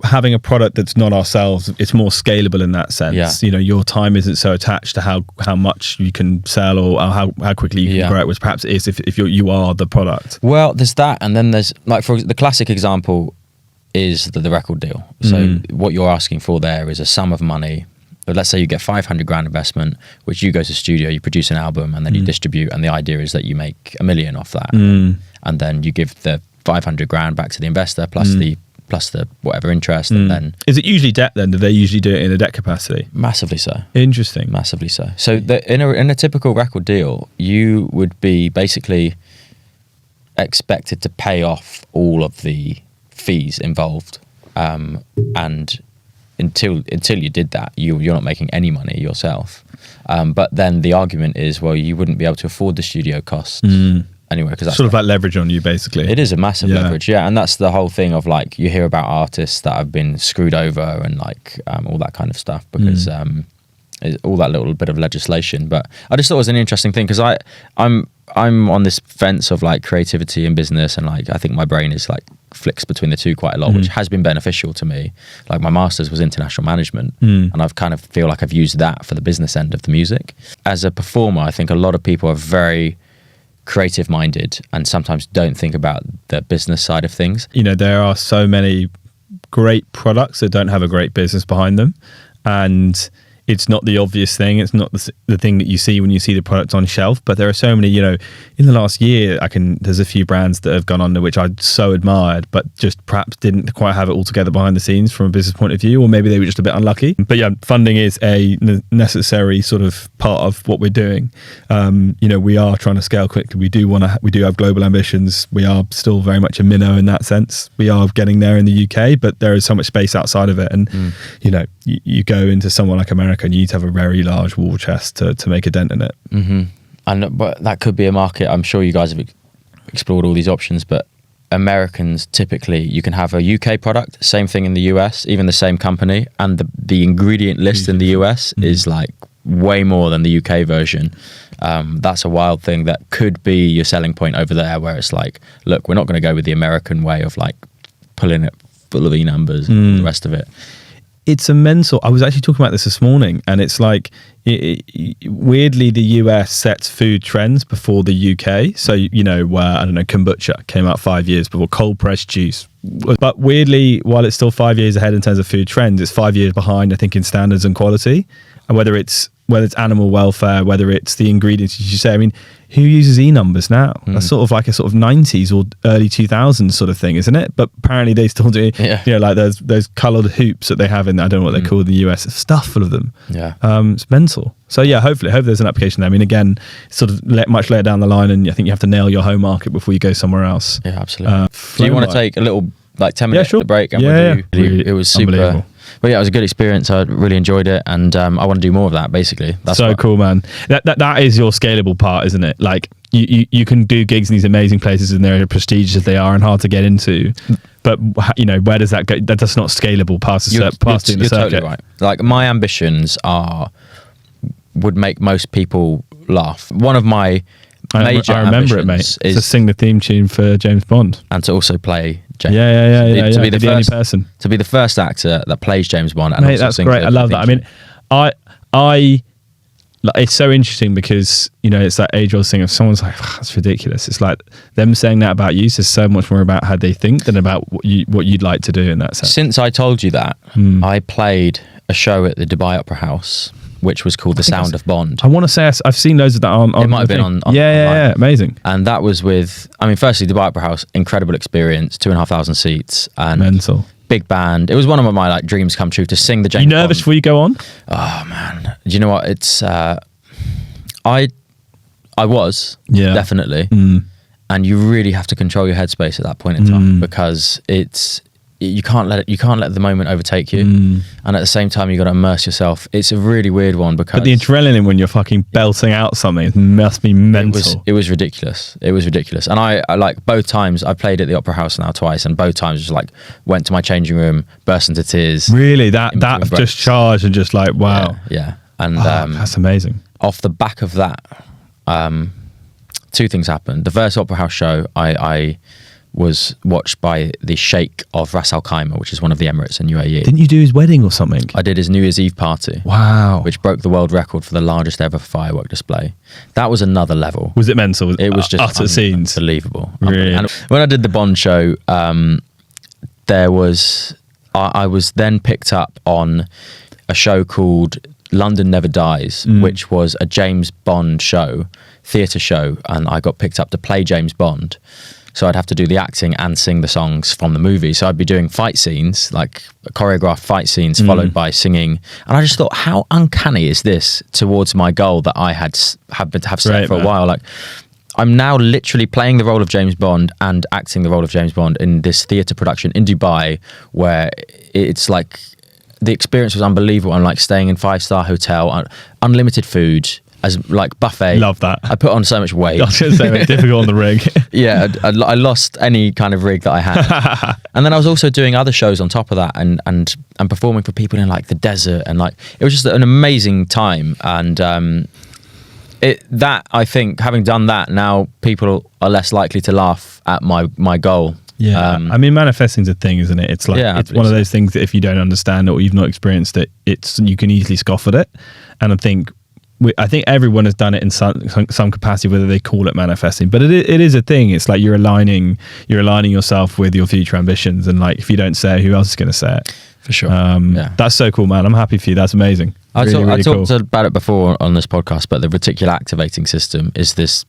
having a product that's not ourselves, it's more scalable in that sense. Your time isn't so attached to how much you can sell or how quickly you can grow it, which perhaps it is if you are the product. Well, there's that, and then there's, like, for the classic example is the record deal. So what you're asking for there is a sum of money, but let's say you get 500 grand investment, which you go to studio, you produce an album, and then you distribute, and the idea is that you make $1 million off that, and then you give the 500 grand back to the investor plus the whatever interest, and then is it usually debt then? Do they usually do it in a debt capacity? Massively so. Interesting. Massively so. So in a typical record deal, you would be basically expected to pay off all of the fees involved, and until you did that, you're not making any money yourself. But then the argument is, well, you wouldn't be able to afford the studio costs anyway, because that's sort of like leverage on you, basically. It is a massive leverage, and that's the whole thing of like, you hear about artists that have been screwed over and like all that kind of stuff because all that little bit of legislation. But I just thought it was an interesting thing because I'm on this fence of like creativity and business, and like I think my brain is like flicks between the two quite a lot, which has been beneficial to me. Like my master's was international management, and I've kind of feel like I've used that for the business end of the music. As a performer, I think a lot of people are very creative minded and sometimes don't think about the business side of things. You know, there are so many great products that don't have a great business behind them, and it's not the obvious thing. It's not the thing that you see when you see the product on shelf. But there are so many, you know, in the last year, there's a few brands that have gone under which I so admired, but just perhaps didn't quite have it all together behind the scenes from a business point of view, or maybe they were just a bit unlucky. But yeah, funding is a necessary sort of part of what we're doing. You know, we are trying to scale quickly. We do have global ambitions. We are still very much a minnow in that sense. We are getting there in the UK, but there is so much space outside of it. And, you know, you go into somewhere like America and you need to have a very large war chest to make a dent in it. But that could be a market. I'm sure you guys have explored all these options, but Americans typically, you can have a UK product, same thing in the US, even the same company, and the ingredient list in the US is like way more than the UK version. That's a wild thing that could be your selling point over there, where it's like, look, we're not going to go with the American way of like pulling it full of E numbers and all the rest of it. It's a mental. I was actually talking about this morning, and it's like weirdly the US sets food trends before the UK. So you know, where I don't know, kombucha came out 5 years before, cold pressed juice. But weirdly, while it's still 5 years ahead in terms of food trends, it's 5 years behind, I think, in standards and quality. And whether it's animal welfare, whether it's the ingredients, as you say, I mean, who uses E numbers now? That's sort of like a sort of 90s or early 2000s sort of thing, isn't it? But apparently they still do, you know, like those coloured hoops that they have in, I don't know what they're called in the US, stuff full of them. It's mental. So yeah, hopefully there's an application there. I mean, again, sort of much later down the line, and I think you have to nail your home market before you go somewhere else. Yeah, absolutely. Do you want to take a little like 10-minute break and review? It was super. But yeah, it was a good experience. I really enjoyed it, and I want to do more of that. Basically, that's so cool, man. That is your scalable part, isn't it? Like you can do gigs in these amazing places, and they're prestigious as they are and hard to get into. But you know, where does that go? That's not scalable past the circuit. You're totally right. Like my ambitions would make most people laugh. One of my major I remember it, mate. Is to sing the theme tune for James Bond, and to also play James. To be the only person, to be the first actor that plays James Bond. And mate, that's great. I love that. I mean, I it's so interesting because, you know, it's that age-old thing of someone's like, oh, that's ridiculous. It's like them saying that about you says so much more about how they think than about what you'd like to do in that sense. Since I told you that, I played a show at the Dubai Opera House, which was called The Sound of Bond. I want to say I've seen loads of that on it might have been on yeah, amazing. And that was with, I mean, firstly, Dubai Opera House, incredible experience, 2,500 seats. And mental. Big band. It was one of my like dreams come true to sing the James Bond. You nervous before you go on? Oh man, do you know what? It's I was definitely, and you really have to control your headspace at that point in time because you can't let the moment overtake you, and at the same time you got to immerse yourself. It's a really weird one because but the adrenaline when you're fucking belting out something must be mental. It was ridiculous. And I like both times I played at the Opera House now twice, and both times just like went to my changing room, burst into tears. Really, that just charged and just like wow, yeah. And that's amazing. Off the back of that, two things happened. The first Opera House show, I was watched by the Sheikh of Ras Al Khaimah, which is one of the Emirates in UAE. Didn't you do his wedding or something? I did his New Year's Eve party. Wow. Which broke the world record for the largest ever firework display. That was another level. Was it mental? It was just utter scenes. Unbelievable. Really? And when I did the Bond show, I was then picked up on a show called London Never Dies, which was a James Bond theatre show, and I got picked up to play James Bond. So I'd have to do the acting and sing the songs from the movie. So I'd be doing fight scenes, like choreographed fight scenes, followed by singing. And I just thought, how uncanny is this towards my goal that I have set for a while? Like, I'm now literally playing the role of James Bond and acting the role of James Bond in this theatre production in Dubai, where it's like the experience was unbelievable. I'm like staying in 5-star hotel, unlimited food, as like buffet. Love that. I put on so much weight. I was going to say, difficult on the rig. Yeah, I lost any kind of rig that I had. And then I was also doing other shows on top of that, and performing for people in like the desert, and like it was just an amazing time. And I think, having done that, now people are less likely to laugh at my goal. Yeah, I mean, manifesting's a thing, isn't it? It's like it's one of those things that if you don't understand it or you've not experienced it, you can easily scoff at it. And I think everyone has done it in some capacity, whether they call it manifesting, but it is a thing. It's like you're aligning yourself with your future ambitions, and like if you don't say it, who else is going to say it? For sure. That's so cool, man. I'm happy for you. That's amazing. I talked about it before on this podcast, but the reticular activating system is this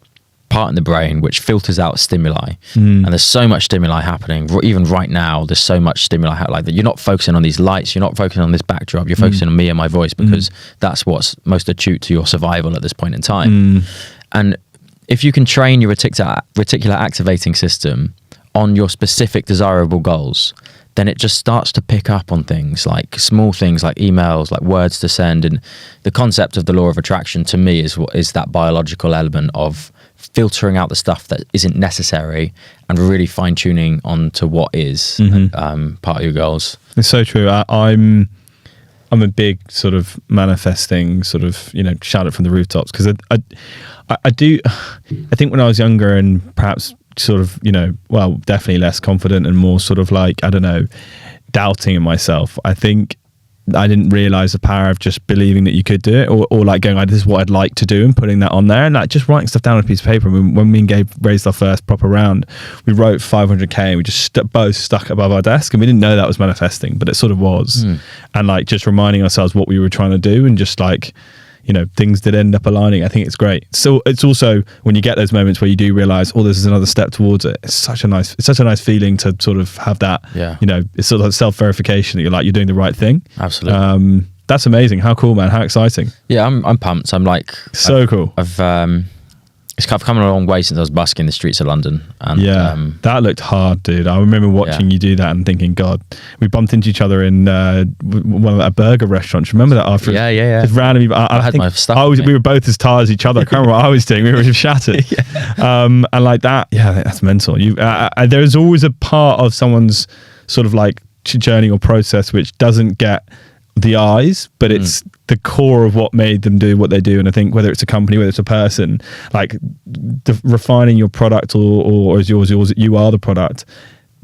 part in the brain which filters out stimuli, and there's so much stimuli happening even right now. There's so much stimuli like that. You're not focusing on these lights, you're not focusing on this backdrop, you're focusing on me and my voice, because that's what's most acute to your survival at this point in time. And if you can train your reticular activating system on your specific desirable goals, then it just starts to pick up on things like small things like emails, like words to send. And the concept of the law of attraction to me is that biological element of filtering out the stuff that isn't necessary and really fine-tuning onto what is part of your goals. It's so true. I'm a big sort of manifesting sort of, shout it from the rooftops, because I think when I was younger and perhaps sort of, definitely less confident and more sort of like, I don't know, doubting in myself, I think I didn't realize the power of just believing that you could do it, or like going, this is what I'd like to do, and putting that on there, and like just writing stuff down on a piece of paper. When me and Gabe raised our first proper round, we wrote 500k and we just both stuck above our desk, and we didn't know that was manifesting, but it sort of was. And like just reminding ourselves what we were trying to do, and just like, things did end up aligning. I think it's great. So it's also when you get those moments where you do realize, this is another step towards it. It's such a nice feeling to sort of have that. Yeah. It's sort of self-verification that you're doing the right thing. Absolutely. That's amazing. How cool, man. How exciting. Yeah, I'm pumped. I'm like cool. I've come a long way since I was busking the streets of London. And, that looked hard, dude. I remember watching you do that and thinking, God, we bumped into each other in one of a burger restaurants. Remember that after? Yeah. Just randomly. I had my stuff. We were both as tired as each other. I can't remember what I was doing. We were shattered. And like that, that's mental. There's always a part of someone's sort of like journey or process which doesn't get the eyes, but it's the core of what made them do what they do. And I think whether it's a company, whether it's a person, like refining your product or as yours, you are the product.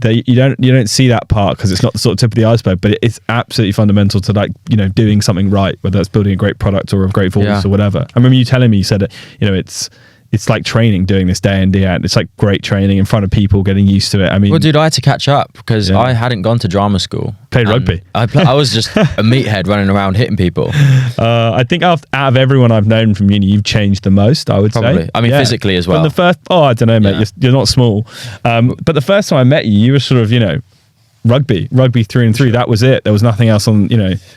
You don't see that part because it's not the sort of tip of the iceberg, but it's absolutely fundamental to like, doing something right, whether that's building a great product or a great voice or whatever. I remember you telling me, you said that, it's like training, doing this day in, day out. It's like great training in front of people, getting used to it. I mean, well, dude, I had to catch up because I hadn't gone to drama school. Played rugby. I was just a meathead running around hitting people. I think out of everyone I've known from uni, you've changed the most, I would say. I mean, physically as well. But the first, I don't know, mate. You're not small. But the first time I met you, you were sort of, rugby 3 and 3. That was it. There was nothing else on,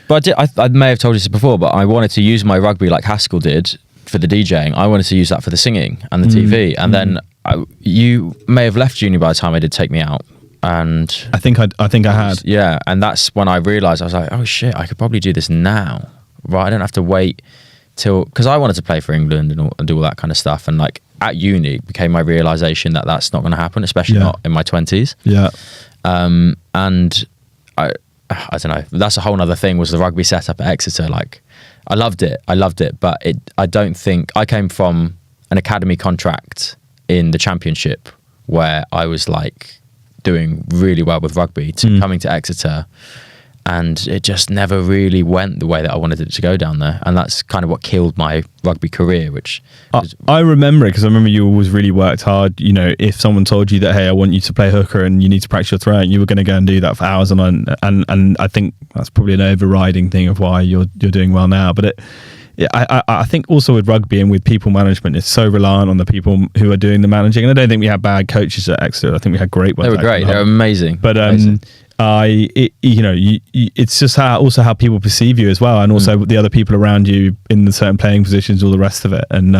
But I may have told you this before, but I wanted to use my rugby like Haskell did for the DJing. I wanted to use that for the singing and the TV. And then you may have left uni by the time I did Take Me Out. And I think I had. Yeah. And that's when I realized, I was like, oh shit, I could probably do this now. Right. I don't have to wait till, because I wanted to play for England and do all that kind of stuff. And like at uni became my realization that that's not going to happen, especially not in my 20s. Yeah. And I don't know, that's a whole nother thing, was the rugby setup at Exeter. Like, I loved it, but I don't think, I came from an academy contract in the championship where I was like doing really well with rugby to coming to Exeter and it just never really went the way that I wanted it to go down there, and that's kind of what killed my rugby career. Which I remember it because I remember you always really worked hard. You know, if someone told you that, hey, I want you to play hooker and you need to practice your throwing, you were going to go and do that for hours on end. And I think that's probably an overriding thing of why you're doing well now. But I think also with rugby and with people management, it's so reliant on the people who are doing the managing. And I don't think we had bad coaches at Exeter. I think we had great ones. They were great. They were amazing. But it's just how people perceive you as well, and also the other people around you in the certain playing positions, all the rest of it. And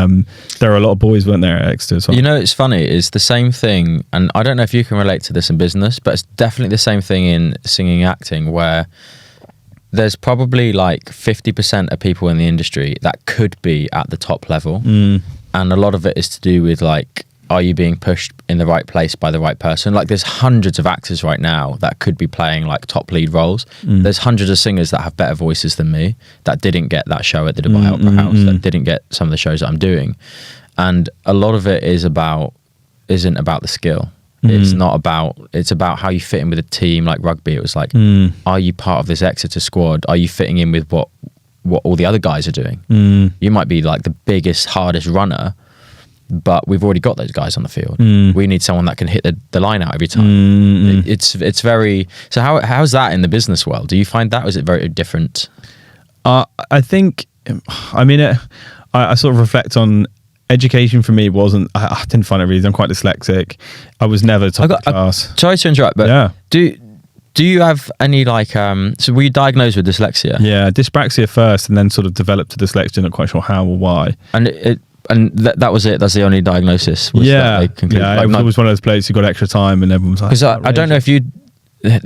there are a lot of boys, weren't there, at Exeter as well? You know, it's funny. It's the same thing, and I don't know if you can relate to this in business, but it's definitely the same thing in singing, acting, where there's probably like 50% of people in the industry that could be at the top level, and a lot of it is to do with like, are you being pushed in the right place by the right person? Like, there's hundreds of actors right now that could be playing like top lead roles. There's hundreds of singers that have better voices than me that didn't get that show at the Dubai Opera House, that didn't get some of the shows that I'm doing. And a lot of it isn't about the skill. It's about how you fit in with a team. Like rugby, it was like, are you part of this Exeter squad? Are you fitting in with what all the other guys are doing? You might be like the biggest, hardest runner, but we've already got those guys on the field. We need someone that can hit the line out every time. It's very... So how's that in the business world? Do you find that, or is it very different? I think, I mean, I sort of reflect on education. For me, wasn't... I didn't find it really... I'm quite dyslexic. I was never top of class. Sorry to interrupt, but yeah. Do you have any like... so were you diagnosed with dyslexia? Yeah, dyspraxia first, and then sort of developed to dyslexia. Not quite sure how or why. And that was it. That's the only diagnosis. Yeah. I was one of those players who got extra time, and everyone was like... Because I don't know if you...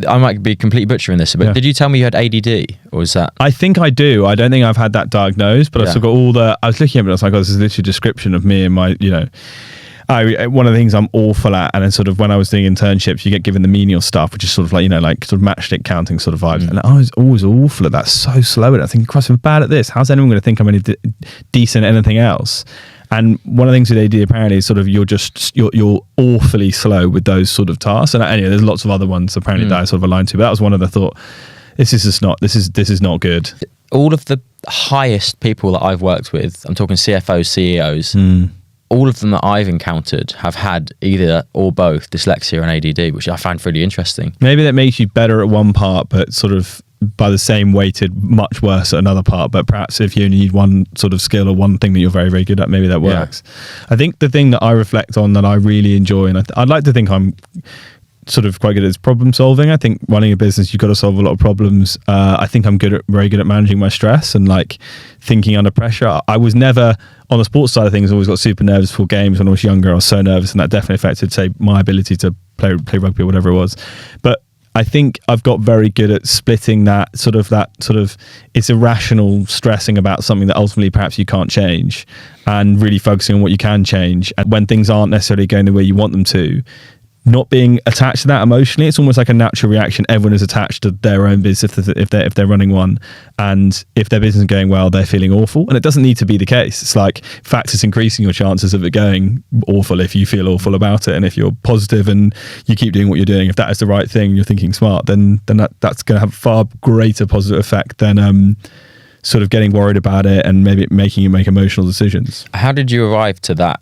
I might be completely butchering this, but did you tell me you had ADD, or was that... I think I do. I don't think I've had that diagnosed, but I've still got all the... I was looking at it, and I was like, oh, this is literally a description of me and my, you know... one of the things I'm awful at, and then sort of when I was doing internships, you get given the menial stuff, which is sort of like, you know, like sort of matchstick counting sort of vibes. And I was always awful at that, so slow at it. I think, Christ, I'm bad at this. How's anyone going to think I'm any decent at anything else? And one of the things with AD apparently is sort of you're awfully slow with those sort of tasks. And anyway, there's lots of other ones apparently that I sort of aligned to. But that was one of the thought. This is not good. All of the highest people that I've worked with, I'm talking CFOs, CEOs. All of them that I've encountered have had either or both dyslexia and ADD, which I find really interesting. Maybe that makes you better at one part, but sort of by the same weighted much worse at another part. But perhaps if you only need one sort of skill or one thing that you're very, very good at, maybe that works. Yeah. I think the thing that I reflect on that I really enjoy, and I'd like to think I'm sort of quite good at, is problem solving. I think running a business, you've got to solve a lot of problems. I think I'm very good at managing my stress and like thinking under pressure. I was never, on the sports side of things, I always got super nervous for games when I was younger. I was so nervous, and that definitely affected, say, my ability to play rugby or whatever it was. But I think I've got very good at splitting that sort of it's irrational stressing about something that ultimately perhaps you can't change, and really focusing on what you can change. And when things aren't necessarily going the way you want them to, not being attached to that emotionally. It's almost like a natural reaction. Everyone is attached to their own business if they're running one, and if their business is going well, they're feeling awful. And it doesn't need to be the case. It's like, in fact, it's increasing your chances of it going awful if you feel awful about it. And if you're positive and you keep doing what you're doing, if that is the right thing, you're thinking smart, then that's going to have a far greater positive effect than sort of getting worried about it and maybe making you make emotional decisions. How did you arrive to that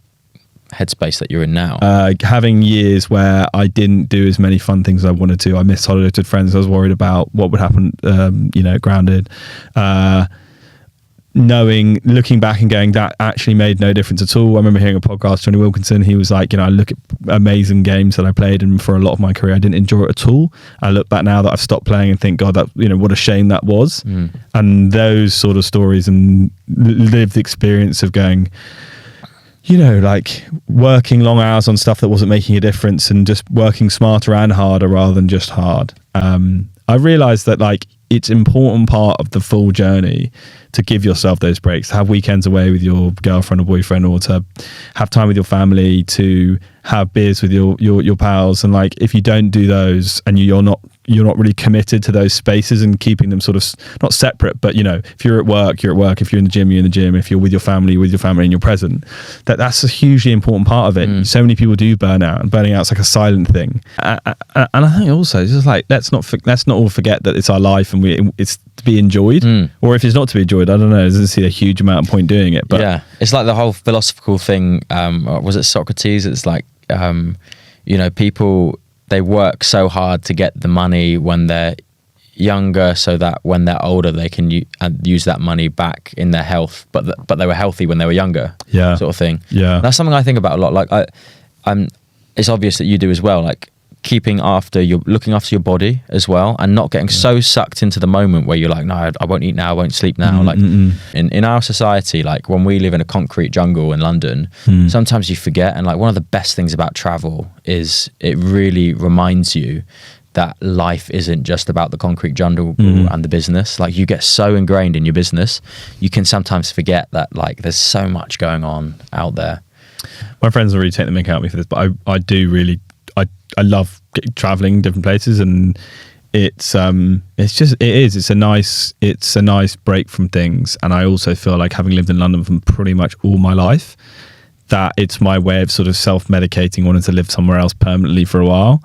headspace that you're in now? Having years where I didn't do as many fun things as I wanted to. I missed holidays with friends. I was worried about what would happen, grounded. Looking back and going, that actually made no difference at all. I remember hearing a podcast, Johnny Wilkinson, he was like, I look at amazing games that I played, and for a lot of my career, I didn't enjoy it at all. I look back now that I've stopped playing and think, God, that, what a shame that was. And those sort of stories and lived experience of going, like working long hours on stuff that wasn't making a difference, and just working smarter and harder rather than just hard. I realized that like it's an important part of the full journey to give yourself those breaks, to have weekends away with your girlfriend or boyfriend, or to have time with your family, to have beers with your pals. And like, if you don't do those and you're not really committed to those spaces and keeping them sort of not separate, but if you're at work, you're at work. If you're in the gym, you're in the gym. If you're with your family and you're present, that's a hugely important part of it. So many people do burn out, and burning out's like a silent thing. And I think also it's just like, let's not all forget that it's our life and it's to be enjoyed. Or if it's not to be enjoyed, I don't know, doesn't see a huge amount of point doing it. But yeah, it's like the whole philosophical thing. Was it Socrates? It's like people, they work so hard to get the money when they're younger, so that when they're older they can use that money back in their health, but they were healthy when they were younger, sort of thing. That's something I think about a lot. Like it's obvious that you do as well, like looking after your body as well, and not getting so sucked into the moment where you're like, no, I won't eat now, I won't sleep now. Like in our society, like when we live in a concrete jungle in London, sometimes you forget. And like, one of the best things about travel is it really reminds you that life isn't just about the concrete jungle and the business. Like, you get so ingrained in your business, you can sometimes forget that like there's so much going on out there. My friends will really take the mick out of me for this, but I do really, I love traveling different places, and it's a nice break from things. And I also feel like, having lived in London for pretty much all my life, that it's my way of sort of self-medicating, wanting to live somewhere else permanently for a while.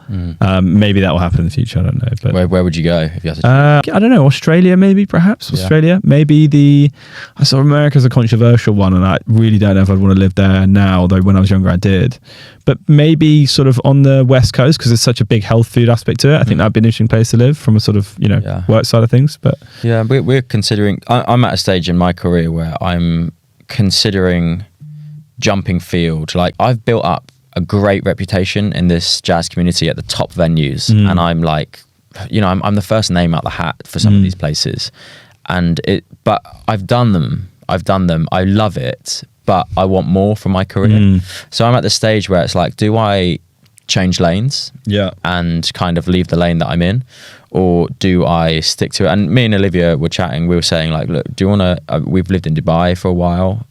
Maybe that will happen in the future, I don't know. But where would you go if you had to I don't know, Australia maybe, perhaps. Australia, maybe I saw America's a controversial one, and I really don't know if I'd want to live there now, though when I was younger I did. But maybe sort of on the West Coast, because there's such a big health food aspect to it. I think that'd be an interesting place to live from a sort of work side of things. But yeah, we're considering, I'm at a stage in my career where I'm considering jumping field. Like, I've built up a great reputation in this jazz community at the top venues, and I'm like, I'm the first name out the hat for some of these places, but I've done them, I love it, but I want more from my career. So I'm at the stage where it's like, do I change lanes and kind of leave the lane that I'm in, or do I stick to it? And me and Olivia were chatting, we were saying like, look, do you want to, we've lived in Dubai for a while,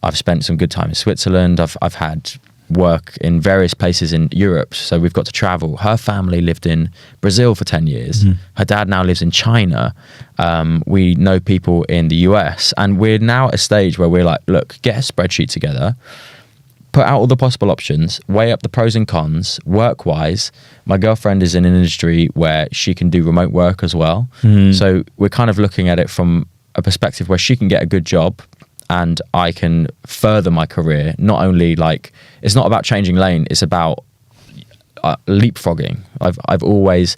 I've spent some good time in Switzerland. I've had work in various places in Europe, so we've got to travel. Her family lived in Brazil for 10 years. Her dad now lives in China. We know people in the US, and we're now at a stage where we're like, look, get a spreadsheet together, put out all the possible options, weigh up the pros and cons, work-wise. My girlfriend is in an industry where she can do remote work as well. So we're kind of looking at it from a perspective where she can get a good job, and I can further my career. Not only like, it's not about changing lane, it's about leapfrogging. I've always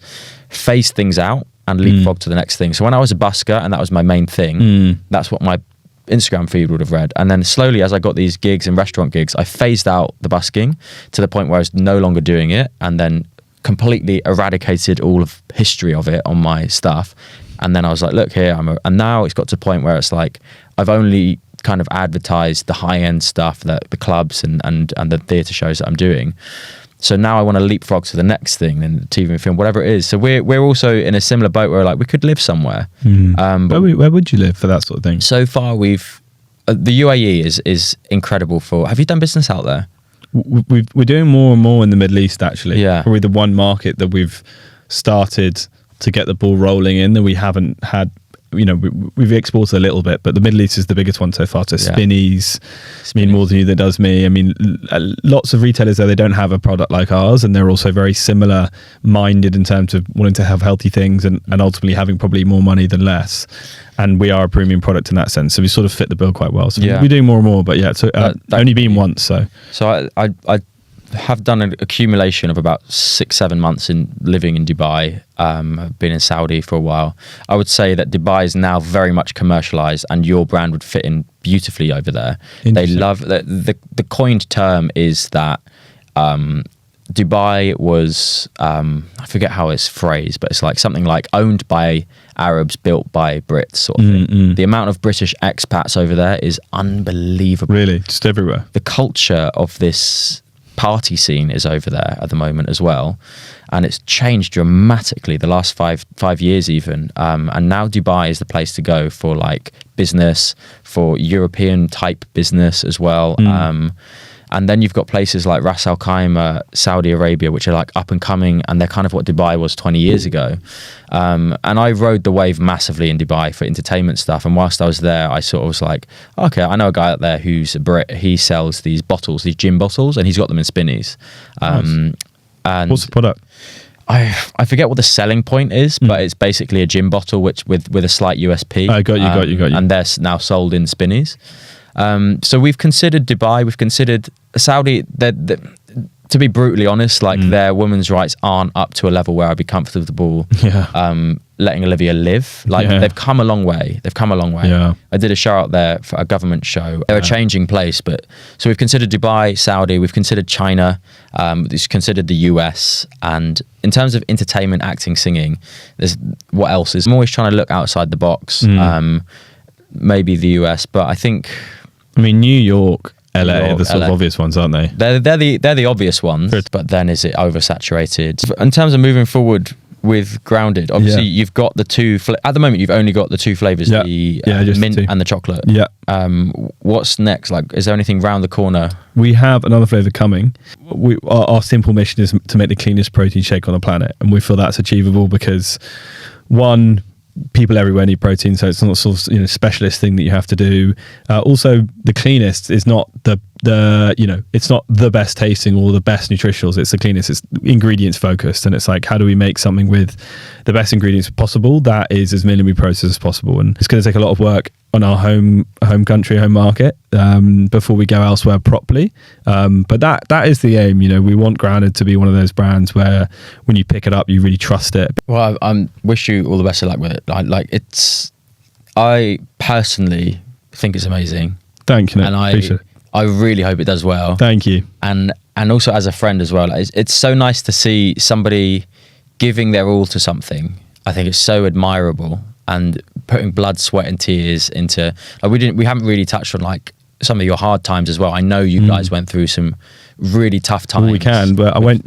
phased things out and leapfrogged to the next thing. So when I was a busker and that was my main thing, that's what my Instagram feed would have read. And then slowly, as I got these gigs and restaurant gigs, I phased out the busking to the point where I was no longer doing it, and then completely eradicated all of history of it on my stuff. And then I was like, look here, and now it's got to a point where it's like, I've only kind of advertised the high-end stuff, that the clubs and the theatre shows that I'm doing. So now I want to leapfrog to the next thing, in TV and film, whatever it is. So we're also in a similar boat where like we could live somewhere. But where would you live for that sort of thing? So far we've the UAE is incredible for. Have you done business out there? We're doing more and more in the Middle East, actually. Yeah, probably the one market that we've started to get the ball rolling in that we haven't had. We've exported a little bit, but the Middle East is the biggest one so far. So Spinneys mean more to you than does me. I mean, lots of retailers there, they don't have a product like ours, and they're also very similar minded in terms of wanting to have healthy things and ultimately having probably more money than less. And we are a premium product in that sense, so we sort of fit the bill quite well. So we're doing more and more, but so only been once. So I have done an accumulation of about 6-7 months in living in Dubai. I've been in Saudi for a while. I would say that Dubai is now very much commercialized, and your brand would fit in beautifully over there. They love the coined term is that Dubai was I forget how it's phrased, but it's like something like owned by Arabs, built by Brits, sort of thing. The amount of British expats over there is unbelievable. Really, just everywhere. The culture of this party scene is over there at the moment as well, and it's changed dramatically the last five years even, and now Dubai is the place to go for like business, for European type business as well. And then you've got places like Ras Al Khaimah, Saudi Arabia, which are like up and coming, and they're kind of what Dubai was 20 years ago. And I rode the wave massively in Dubai for entertainment stuff. And whilst I was there, I sort of was like, okay, I know a guy out there who's a Brit. He sells these bottles, these gin bottles, and he's got them in spinnies. Nice. And what's the product? I forget what the selling point is, but it's basically a gin bottle which with a slight USP. Got you. And they're now sold in spinnies. So we've considered Dubai, we've considered Saudi. To be brutally honest, like their women's rights aren't up to a level where I'd be comfortable letting Olivia live. Like they've come a long way. Yeah. I did a show out there for a government show. They're a changing place, but so we've considered Dubai, Saudi, we've considered China, we've considered the US, and in terms of entertainment, acting, singing, there's what else is. I'm always trying to look outside the box. Maybe the US, but I think. I mean, New York, LA are the sort of obvious ones, aren't they? They're the obvious ones, but then is it oversaturated? In terms of moving forward with Grounded, obviously you've got the two, at the moment you've only got the two flavours, the mint and the chocolate. Yeah. What's next? Like, is there anything round the corner? We have another flavour coming. Our simple mission is to make the cleanest protein shake on the planet, and we feel that's achievable because, one, people everywhere need protein, so it's not sort of specialist thing that you have to do. Also, the cleanest is not the it's not the best tasting or the best nutritionals. It's the cleanest. It's ingredients focused, and it's like, how do we make something with the best ingredients possible that is as minimally processed as possible? And it's going to take a lot of work on our home country, home market, before we go elsewhere properly. But that is the aim. We want Grounded to be one of those brands where when you pick it up, you really trust it. Well, I wish you all the best of luck with it. I personally think it's amazing. Thank you, Nick. And I really hope it does well. Thank you. And also as a friend as well, it's so nice to see somebody giving their all to something. I think it's so admirable, and putting blood, sweat and tears into, we haven't really touched on like some of your hard times as well. I know you guys went through some really tough times. Well, we can, but I won't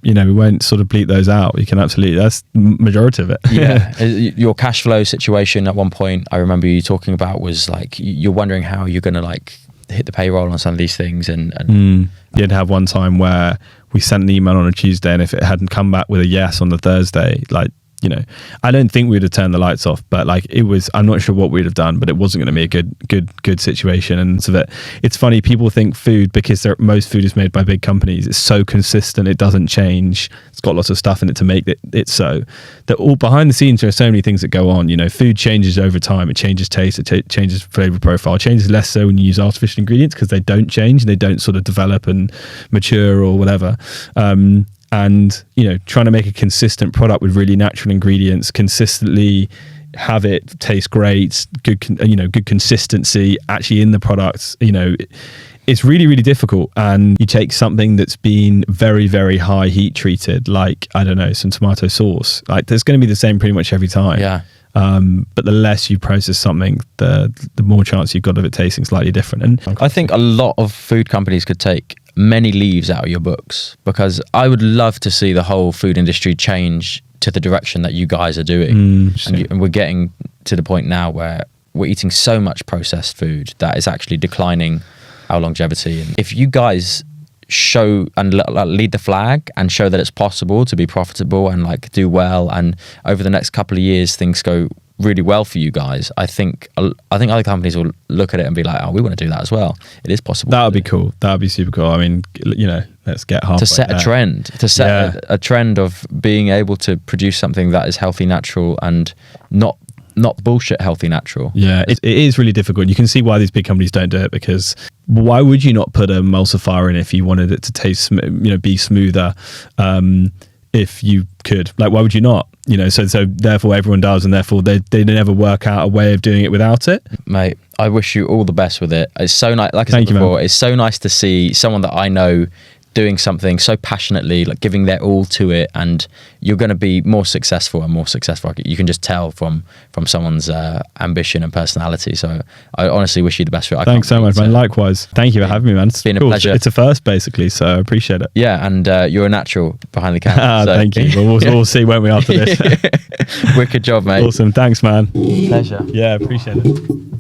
we won't sort of bleep those out. You can absolutely, that's the majority of it. Yeah. Your cash flow situation at one point, I remember you talking about, was like, you're wondering how you're going to like hit the payroll on some of these things. And did have one time where we sent an email on a Tuesday, and if it hadn't come back with a yes on the Thursday, like, I don't think we'd have turned the lights off, but like I'm not sure what we'd have done, but it wasn't going to be a good situation. And so it's funny, people think food, because most food is made by big companies, it's so consistent, it doesn't change, it's got lots of stuff in it to make it so that all behind the scenes there are so many things that go on. Food changes over time, it changes taste, it changes flavor profile, it changes less so when you use artificial ingredients because they don't change and they don't sort of develop and mature or whatever. And trying to make a consistent product with really natural ingredients, consistently have it taste great, good consistency actually in the products, it's really, really difficult. And you take something that's been very, very high heat treated, like, I don't know, some tomato sauce, like there's going to be the same pretty much every time. Yeah. But the less you process something, the more chance you've got of it tasting slightly different. And I think a lot of food companies could take many leaves out of your books, because I would love to see the whole food industry change to the direction that you guys are doing. And we're getting to the point now where we're eating so much processed food that is actually declining our longevity. And if you guys show and lead the flag and show that it's possible to be profitable and like do well, and over the next couple of years things go really well for you guys, I think other companies will look at it and be like, oh, we want to do that as well. It is possible. That would be cool. That would be super cool. I mean, let's get halfway to set there. a trend, a trend of being able to produce something that is healthy, natural, and not bullshit healthy, natural. Yeah, it is really difficult. You can see why these big companies don't do it, because why would you not put an emulsifier in if you wanted it to taste, be smoother? If you could, like, why would you not? So therefore everyone does, and therefore they never work out a way of doing it without it. Mate, I wish you all the best with it. It's so nice. Like I said before, it's so nice to see someone that I know doing something so passionately, like giving their all to it, and you're going to be more successful and more successful. You can just tell from someone's ambition and personality. So I honestly wish you the best for it. Thanks so much, man. Likewise. Thank you for having me, man. It's been a pleasure. It's a first, basically, so I appreciate it. Yeah, and you're a natural behind the camera. So. Thank you. We'll see, won't we, after this? Wicked job, mate. Awesome. Thanks, man. Pleasure. Yeah, appreciate it.